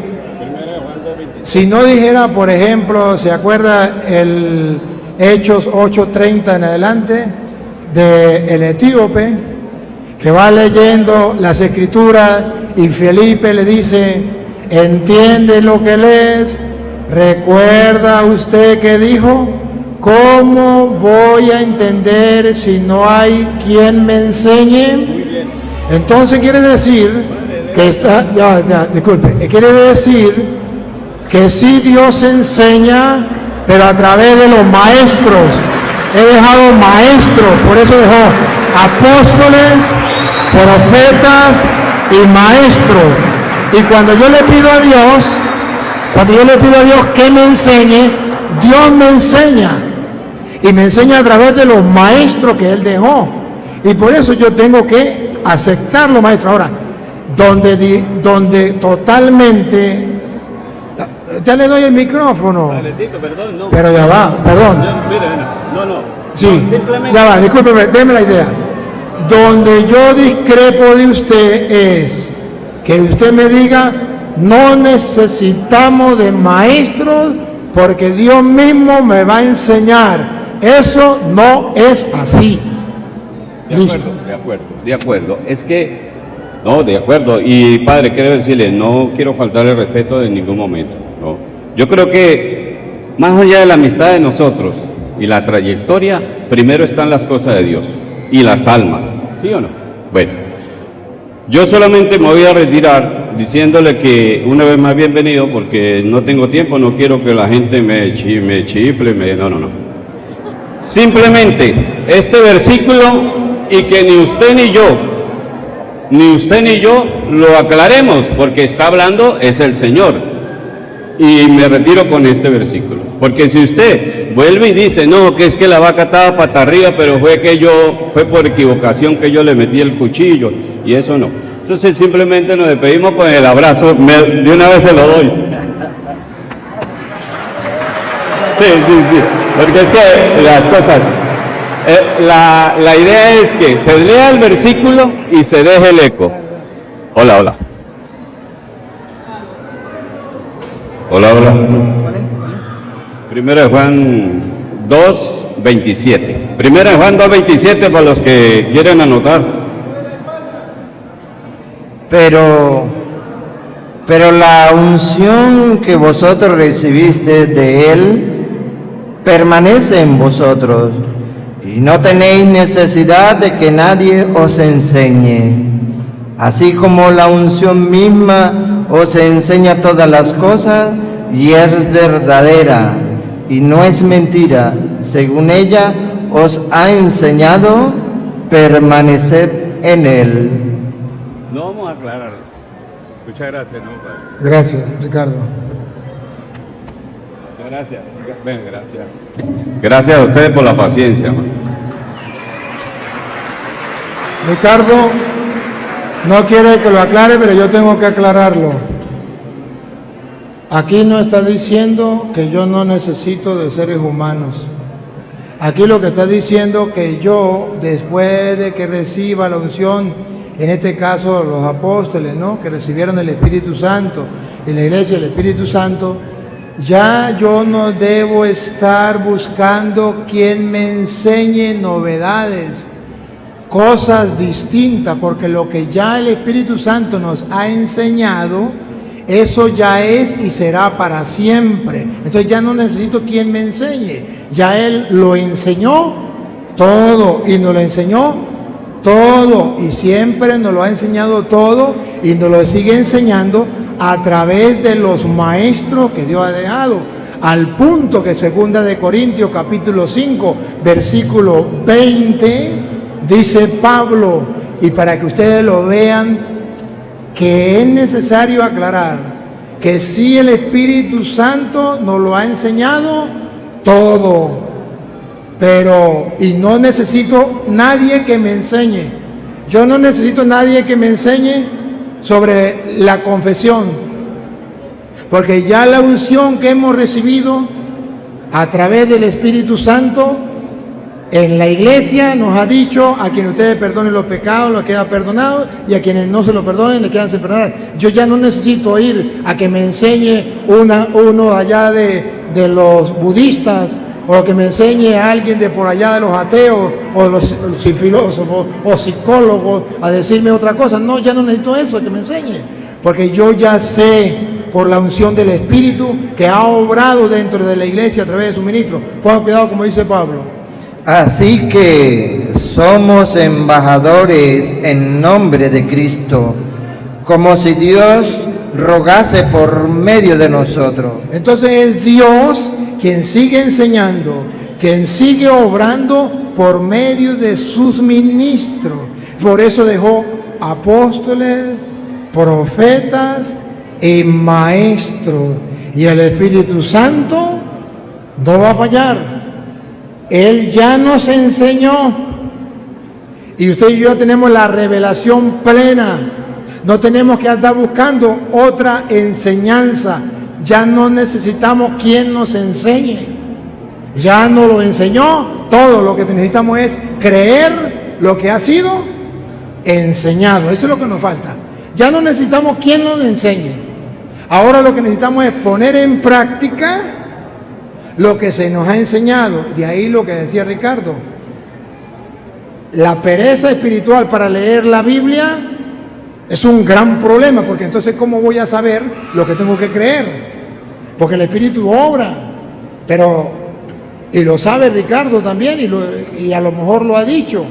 no dijera, por ejemplo, ¿se acuerda el Hechos 8:30 en adelante del etíope que va leyendo las escrituras y Felipe le dice, ¿entiende lo que lees? ¿Recuerda usted que dijo? ¿Cómo voy a entender si no hay quien me enseñe? Entonces quiere decir que quiere decir que sí Dios enseña, pero a través de los maestros. He dejado maestros, por eso dejó apóstoles, profetas y maestros. Y cuando yo le pido a Dios que me enseñe, Dios me enseña. Y me enseña a través de los maestros que Él dejó. Y por eso yo tengo que aceptar los maestros. Ahora, donde totalmente... Ya le doy el micrófono. Valecito, perdón, no. Pero ya va, perdón. No. Sí, Simplemente... ya va, discúlpeme, déme la idea. Donde yo discrepo de usted es que usted me diga, no necesitamos de maestros porque Dios mismo me va a enseñar. Eso no es así. Listo. De acuerdo. Es que, no, de acuerdo. Y padre, quiero decirle, no quiero faltarle el respeto en ningún momento. No. Yo creo que más allá de la amistad de nosotros y la trayectoria, primero están las cosas de Dios y las almas. ¿Sí o no? Bueno, yo solamente me voy a retirar diciéndole que una vez más bienvenido, porque no tengo tiempo, no quiero que la gente me chifle, no. Simplemente este versículo, y que ni usted ni yo lo aclaremos, porque está hablando es el Señor. Y me retiro con este versículo, porque si usted vuelve y dice, no, que es que la vaca estaba pata arriba, pero fue por equivocación que yo le metí el cuchillo, y eso no. Entonces simplemente nos despedimos con el abrazo, de una vez se lo doy. Sí, porque es que las cosas, la idea es que se lea el versículo y se deje el eco. Hola. Primero de Juan 2:27. Primero de Juan 2:27 para los que quieren anotar. Pero la unción que vosotros recibiste de Él permanece en vosotros, y no tenéis necesidad de que nadie os enseñe. Así como la unción misma os enseña todas las cosas, y es verdadera, y no es mentira, según ella os ha enseñado, permaneced en Él. No vamos a aclarar. Muchas gracias, ¿no, padre? Gracias, Ricardo. Gracias. Gracias a ustedes por la paciencia, man. Ricardo no quiere que lo aclare, pero yo tengo que aclararlo. Aquí no está diciendo que yo no necesito de seres humanos. Aquí lo que está diciendo que yo, después de que reciba la unción, en este caso los apóstoles, ¿no?, que recibieron el Espíritu Santo, en la iglesia el Espíritu Santo, ya yo no debo estar buscando quien me enseñe novedades, cosas distintas, porque lo que ya el Espíritu Santo nos ha enseñado, eso ya es y será para siempre. Entonces ya no necesito quien me enseñe, ya Él lo enseñó todo y nos lo enseñó todo, y siempre nos lo ha enseñado todo y nos lo sigue enseñando a través de los maestros que Dios ha dejado, al punto que 2 Corintios capítulo 5 versículo 20 dice Pablo, y para que ustedes lo vean, que es necesario aclarar que sí, el Espíritu Santo nos lo ha enseñado todo, y no necesito nadie que me enseñe. Yo no necesito nadie que me enseñe sobre la confesión, porque ya la unción que hemos recibido a través del Espíritu Santo en la iglesia nos ha dicho: a quienes ustedes perdonen los pecados, los queda perdonado, y a quienes no se los perdonen, les quedan sin perdonar. Yo ya no necesito ir a que me enseñe uno allá de los budistas, o que me enseñe a alguien de por allá de los ateos, o los filósofos o psicólogos a decirme otra cosa. No, ya no necesito eso, que me enseñe, porque yo ya sé por la unción del Espíritu que ha obrado dentro de la iglesia a través de su ministro. Pongan cuidado, como dice Pablo. Así que somos embajadores en nombre de Cristo, como si Dios rogase por medio de nosotros. Entonces es Dios quien sigue enseñando, quien sigue obrando por medio de sus ministros. Por eso dejó apóstoles, profetas y maestros. Y el Espíritu Santo no va a fallar. Él ya nos enseñó. Y usted y yo tenemos la revelación plena. No tenemos que andar buscando otra enseñanza. Ya no necesitamos quien nos enseñe. Ya nos lo enseñó. Todo lo que necesitamos es creer lo que ha sido enseñado. Eso es lo que nos falta. Ya no necesitamos quien nos enseñe. Ahora lo que necesitamos es poner en práctica lo que se nos ha enseñado. De ahí lo que decía Ricardo. La pereza espiritual para leer la Biblia es un gran problema, porque entonces ¿cómo voy a saber lo que tengo que creer? Porque el Espíritu obra, y lo sabe Ricardo también, y a lo mejor lo ha dicho.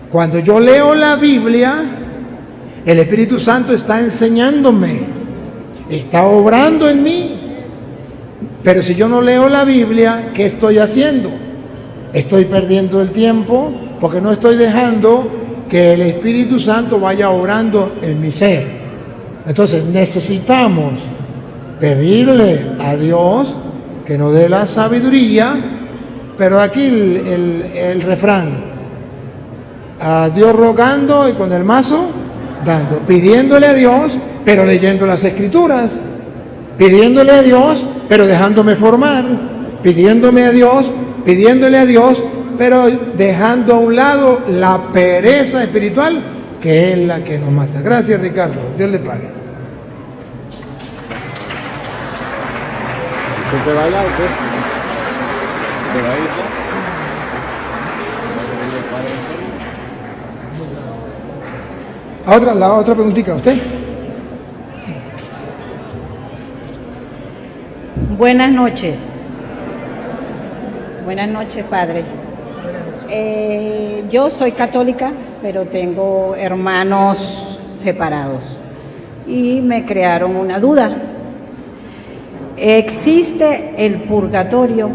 Cuando yo leo la Biblia, el Espíritu Santo está enseñándome, está obrando en mí. Pero si yo no leo la Biblia, ¿qué estoy haciendo? Estoy perdiendo el tiempo, porque no estoy dejando que el Espíritu Santo vaya obrando en mi ser. Entonces necesitamos pedirle a Dios que nos dé la sabiduría, pero aquí el refrán: a Dios rogando y con el mazo dando, pidiéndole a Dios, pero leyendo las Escrituras, pidiéndole a Dios, pero dejándome formar, pidiéndole a Dios, pero dejando a un lado la pereza espiritual, que es la que nos mata. Gracias, Ricardo. Dios le pague. ¿Usted va allá o qué? ¿Usted va a ir? La otra preguntita, ¿usted? Buenas noches. Buenas noches, padre. Yo soy católica, pero tengo hermanos separados y me crearon una duda. ¿Existe el purgatorio?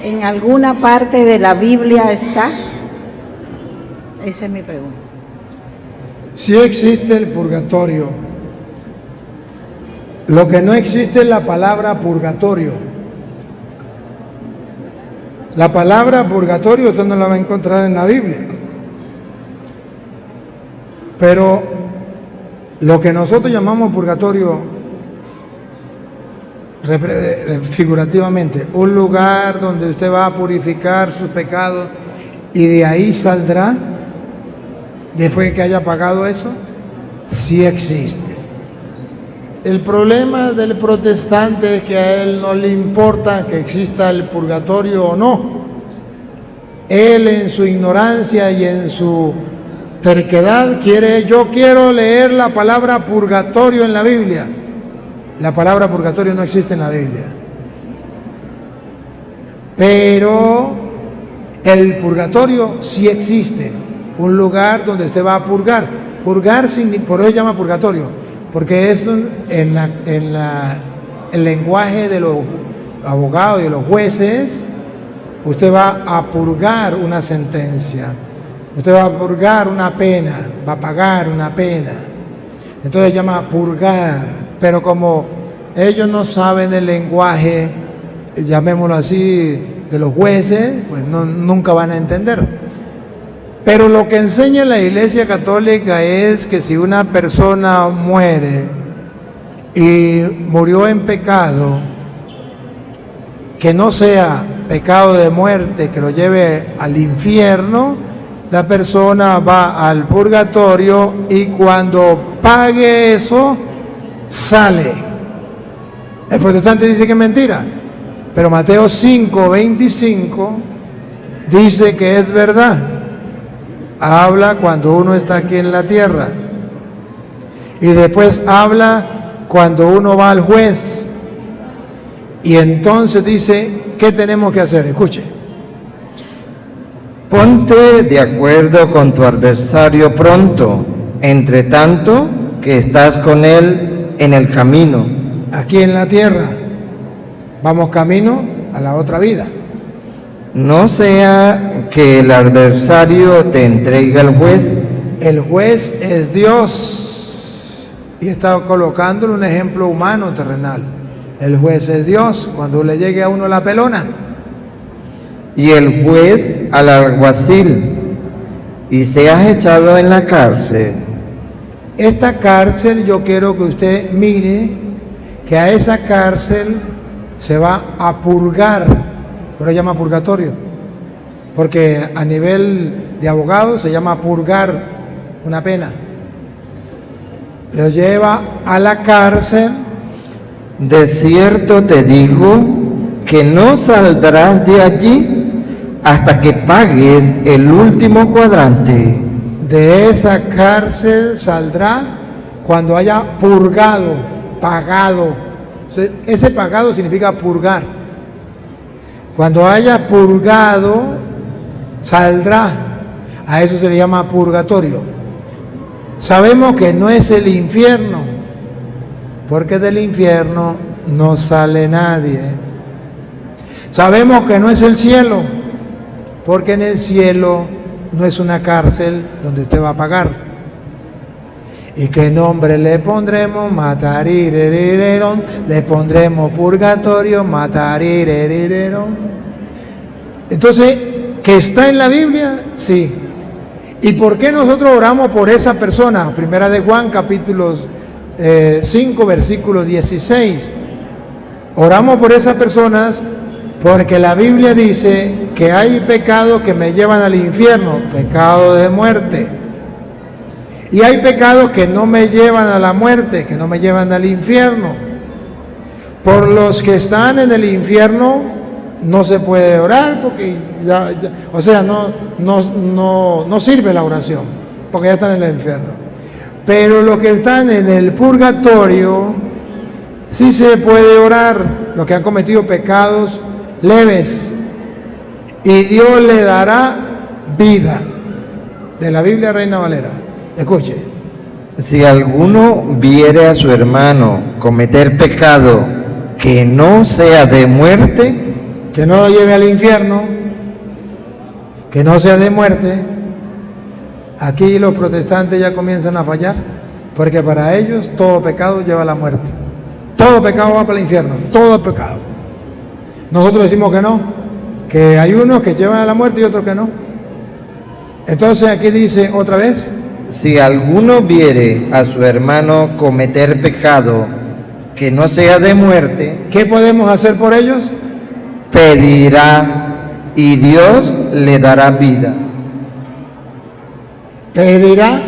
¿En alguna parte de la Biblia está? Esa es mi pregunta. Sí existe el purgatorio. Lo que no existe es la palabra purgatorio. La palabra purgatorio usted no la va a encontrar en la Biblia. Pero lo que nosotros llamamos purgatorio, figurativamente, un lugar donde usted va a purificar sus pecados y de ahí saldrá después de que haya pagado eso, sí existe. El problema del protestante es que a él no le importa que exista el purgatorio o no. Él, en su ignorancia y en su terquedad, yo quiero leer la palabra purgatorio en la Biblia. La palabra purgatorio no existe en la Biblia. Pero el purgatorio sí existe. Un lugar donde usted va a purgar. Purgar, por eso se llama purgatorio, porque es el lenguaje de los abogados y de los jueces. Usted va a purgar una sentencia, usted va a purgar una pena, va a pagar una pena. Entonces se llama purgar, pero como ellos no saben el lenguaje llamémoslo así, de los jueces, pues nunca van a entender. Pero lo que enseña la Iglesia Católica es que si una persona muere y murió en pecado, que no sea pecado de muerte que lo lleve al infierno, la persona va al purgatorio y cuando pague eso, sale. El protestante dice que es mentira, pero Mateo 5:25 dice que es verdad. Habla cuando uno está aquí en la tierra y después habla cuando uno va al juez y entonces dice ¿qué tenemos que hacer? Escuche. Ponte de acuerdo con tu adversario pronto, entre tanto que estás con él en el camino. Aquí en la tierra vamos camino a la otra vida. No sea que el adversario te entregue al juez. El juez es Dios y está colocándole un ejemplo humano terrenal. El juez es Dios cuando le llegue a uno la pelona. Y el juez al alguacil, y seas echado en la cárcel. Esta cárcel yo quiero que usted mire que a esa cárcel se va a purgar, pero se llama purgatorio, porque a nivel de abogado se llama purgar una pena. Lo lleva a la cárcel. De cierto te digo que no saldrás de allí hasta que pagues el último cuadrante. De esa cárcel saldrá cuando haya purgado, pagado. Ese pagado significa purgar. Cuando haya purgado, saldrá. A eso se le llama purgatorio. Sabemos que no es el infierno, porque del infierno no sale nadie. Sabemos que no es el cielo, porque en el cielo no es una cárcel donde usted va a pagar. ¿Y qué nombre le pondremos? Matarirerirerón. Le pondremos purgatorio, matarirerirerón. Entonces, ¿que está en la Biblia? Sí. ¿Y por qué nosotros oramos por esa persona? Primera de Juan, capítulo 5, versículo 16. Oramos por esas personas porque la Biblia dice que hay pecados que me llevan al infierno, pecado de muerte. Y hay pecados que no me llevan a la muerte, que no me llevan al infierno. Por los que están en el infierno no se puede orar porque no sirve la oración, porque ya están en el infierno. Pero los que están en el purgatorio sí se puede orar, los que han cometido pecados leves, y Dios le dará vida. De la Biblia Reina Valera. Escuche. Si alguno viere a su hermano cometer pecado que no sea de muerte, que no lo lleve al infierno, que no sea de muerte. Aquí los protestantes ya comienzan a fallar, porque para ellos todo pecado lleva a la muerte. Todo pecado va para el infierno, todo pecado. Nosotros decimos que no, que hay unos que llevan a la muerte y otros que no. Entonces aquí dice otra vez: si alguno viere a su hermano cometer pecado que no sea de muerte, ¿qué podemos hacer por ellos? Pedirá y Dios le dará vida. Pedirá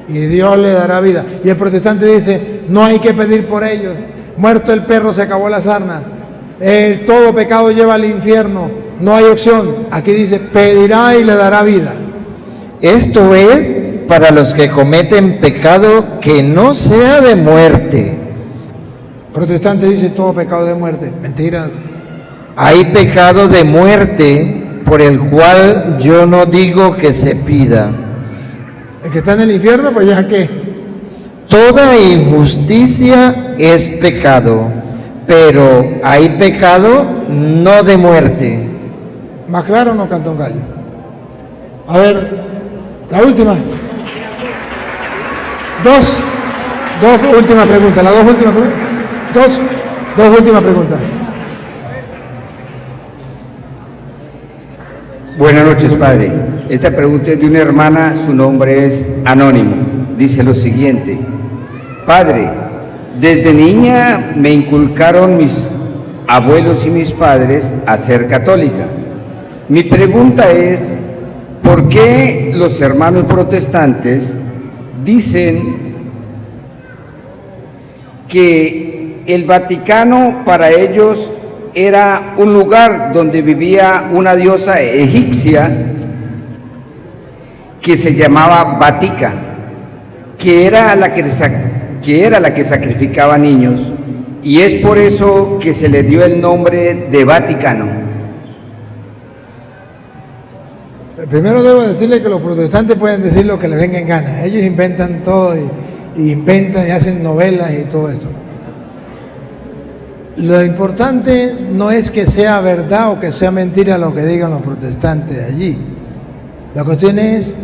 y Dios le dará vida. Y el protestante dice: no hay que pedir por ellos. Muerto el perro, se acabó la sarna. Todo pecado lleva al infierno. No hay opción. Aquí dice: pedirá y le dará vida. Esto es para los que cometen pecado que no sea de muerte. Protestante dice: todo pecado de muerte. Mentiras. Hay pecado de muerte por el cual yo no digo que se pida. El que está en el infierno, pues ya que toda injusticia es pecado, pero hay pecado no de muerte. ¿Más claro no, Cantón Gallo? A ver, la última. Dos últimas preguntas. Las dos últimas preguntas. Dos últimas preguntas. Buenas noches, padre. Esta pregunta es de una hermana, su nombre es Anónimo. Dice lo siguiente: Padre, desde niña me inculcaron mis abuelos y mis padres a ser católica. Mi pregunta es, ¿por qué los hermanos protestantes dicen que el Vaticano para ellos era un lugar donde vivía una diosa egipcia que se llamaba Vatica, que era la que sacrificaba niños, y es por eso que se le dio el nombre de Vaticano? Primero debo decirle que los protestantes pueden decir lo que les venga en gana. Ellos inventan todo y inventan y hacen novelas y todo esto. Lo importante no es que sea verdad o que sea mentira lo que digan los protestantes allí. La cuestión es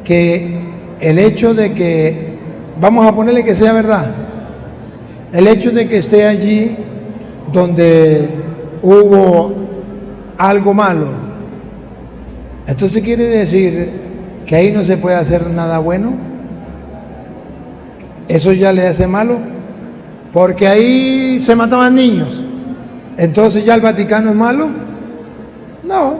que el hecho de que, vamos a ponerle que sea verdad, el hecho de que esté allí donde hubo algo malo, entonces quiere decir que ahí no se puede hacer nada bueno. Eso ya le hace malo, porque ahí se mataban niños. Entonces ya el Vaticano es malo. No.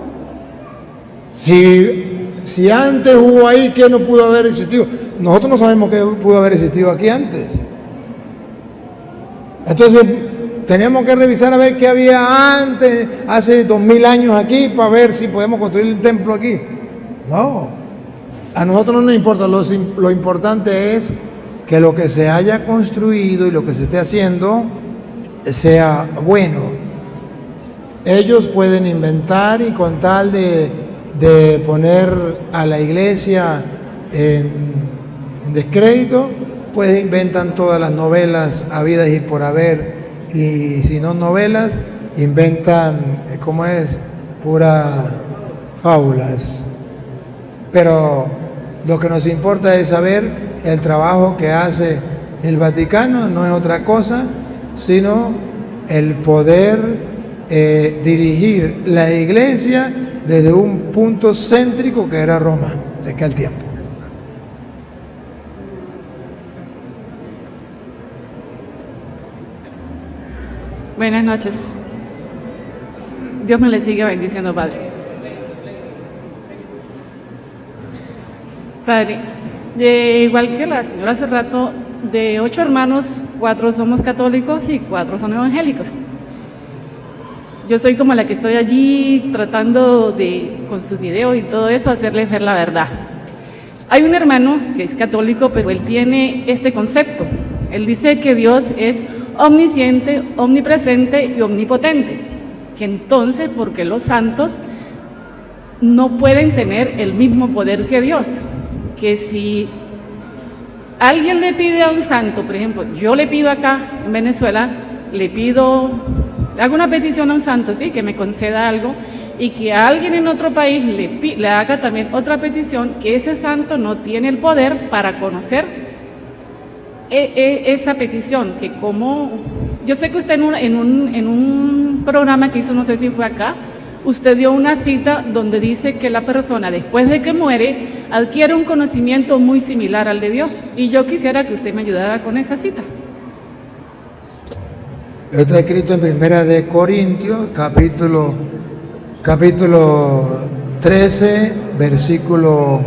Si antes hubo ahí, ¿qué no pudo haber existido? Nosotros no sabemos qué pudo haber existido aquí antes. Entonces tenemos que revisar a ver qué había antes, hace 2000 años aquí, para ver si podemos construir el templo aquí. No, a nosotros no nos importa, lo importante es que lo que se haya construido y lo que se esté haciendo sea bueno. Ellos pueden inventar, y con tal de poner a la iglesia en descrédito, pues inventan todas las novelas habidas y por haber. Y si no novelas, inventan, ¿cómo es? Puras fábulas. Pero lo que nos importa es saber el trabajo que hace el Vaticano, no es otra cosa, sino el poder dirigir la iglesia desde un punto céntrico que era Roma, de aquel tiempo. Buenas noches. Dios me le sigue bendiciendo, Padre. Padre, igual que la señora hace rato, de 8 hermanos, 4 somos católicos y 4 son evangélicos. Yo soy como la que estoy allí tratando de, con sus videos y todo eso, hacerles ver la verdad. Hay un hermano que es católico, pero él tiene este concepto. Él dice que Dios es omnisciente, omnipresente y omnipotente, que entonces, ¿por qué los santos no pueden tener el mismo poder que Dios? Que si alguien le pide a un santo, por ejemplo, yo le pido acá en Venezuela, le hago una petición a un santo, sí, que me conceda algo, y que a alguien en otro país le haga también otra petición, que ese santo no tiene el poder para conocer esa petición, que como yo sé que usted en un programa que hizo, no sé si fue acá, usted dio una cita donde dice que la persona después de que muere adquiere un conocimiento muy similar al de Dios, y yo quisiera que usted me ayudara con esa cita. Está escrito en Primera de Corintios, capítulo 13, versículo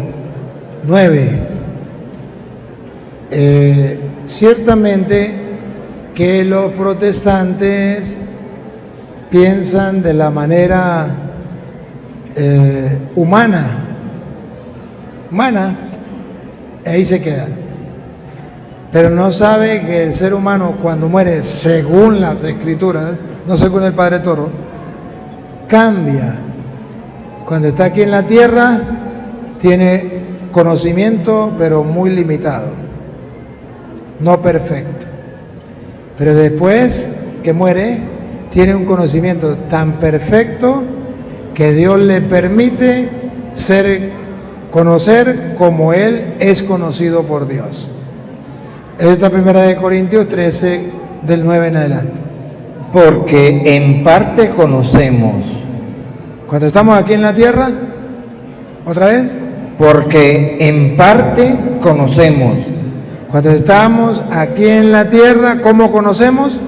9. Ciertamente que los protestantes piensan de la manera humana, ahí se queda. Pero no sabe que el ser humano, cuando muere, según las escrituras, no según el Padre Toro, cambia. Cuando está aquí en la tierra, tiene conocimiento, pero muy limitado, no perfecto. Pero después que muere, tiene un conocimiento tan perfecto que Dios le permite conocer como Él es conocido por Dios. Esta Primera de Corintios 13, del 9 en adelante. Porque en parte conocemos. Cuando estamos aquí en la tierra, ¿Otra vez? Porque en parte conocemos. Cuando estamos aquí en la tierra, ¿cómo conocemos?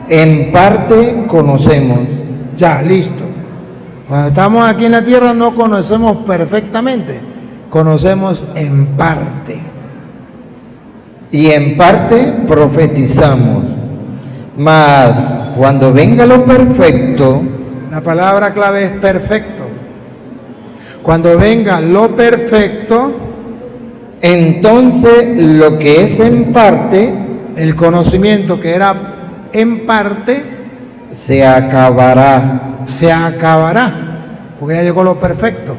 En parte conocemos. Ya, listo. Cuando estamos aquí en la tierra no conocemos perfectamente, conocemos en parte. Y en parte profetizamos. Mas cuando venga lo perfecto, La palabra clave es perfecto. Cuando venga lo perfecto, entonces lo que es en parte el conocimiento que era en parte se acabará. se acabará, porque ya llegó lo perfecto.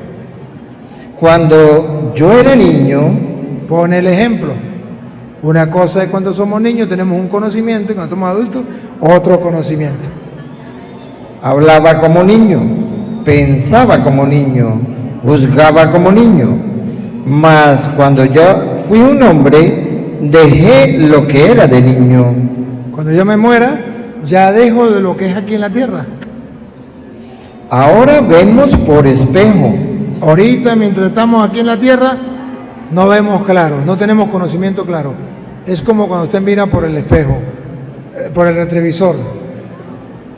Cuando yo era niño, Pone el ejemplo. Una cosa es cuando somos niños tenemos un conocimiento y cuando somos adultos otro conocimiento. hablaba como niño, pensaba como niño, juzgaba como niño. Mas cuando yo fui un hombre, dejé lo que era de niño. Cuando yo me muera, ya dejo de lo que es aquí en la tierra. Ahora vemos por espejo, Ahorita, mientras estamos aquí en la tierra, no vemos claro, no tenemos conocimiento claro. Es como cuando usted mira por el espejo, por el retrovisor.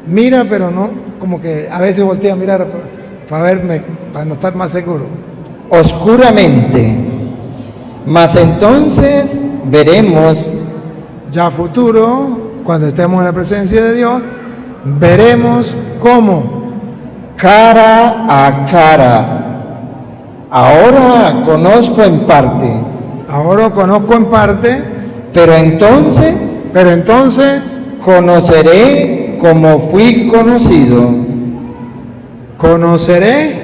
Mira, pero no, como que a veces voltea a mirar para verme, para no estar más seguro. oscuramente. Mas entonces veremos Ya a futuro, cuando estemos en la presencia de Dios, veremos cómo. cara a cara. Ahora conozco en parte, Ahora conozco en parte, pero entonces pero entonces conoceré como fui conocido. conoceré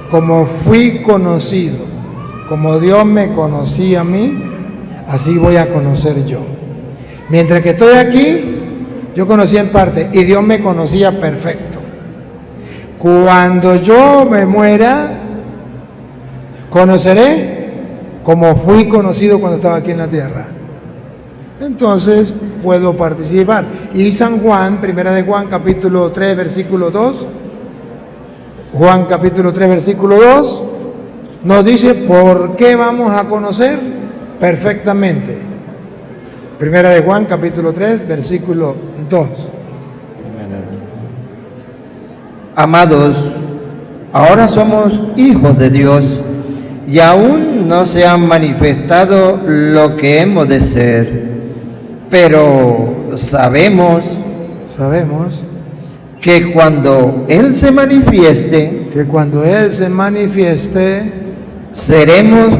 como fui conocido. Como Dios me conocía a mí, así voy a conocer yo. Mientras que estoy aquí, yo conocía en parte y Dios me conocía perfecto. Cuando yo me muera, conoceré como fui conocido cuando estaba aquí en la tierra. Entonces puedo participar. Y San Juan, primera de Juan, capítulo 3, versículo 2, Juan capítulo 3, versículo 2, nos dice por qué vamos a conocer perfectamente. Primera de Juan capítulo 3, versículo 2. Amados, ahora somos hijos de Dios y aún no se han manifestado lo que hemos de ser, pero sabemos que cuando Él se manifieste, que cuando Él se manifieste, seremos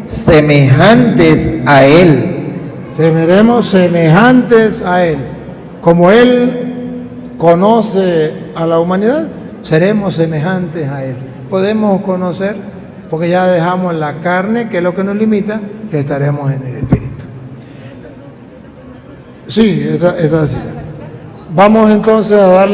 semejantes a Él, seremos semejantes a Él. Como Él conoce a la humanidad, seremos semejantes a Él. Podemos conocer, porque ya dejamos la carne, que es lo que nos limita, que estaremos en el Espíritu. Sí, esa es así. Vamos entonces a darle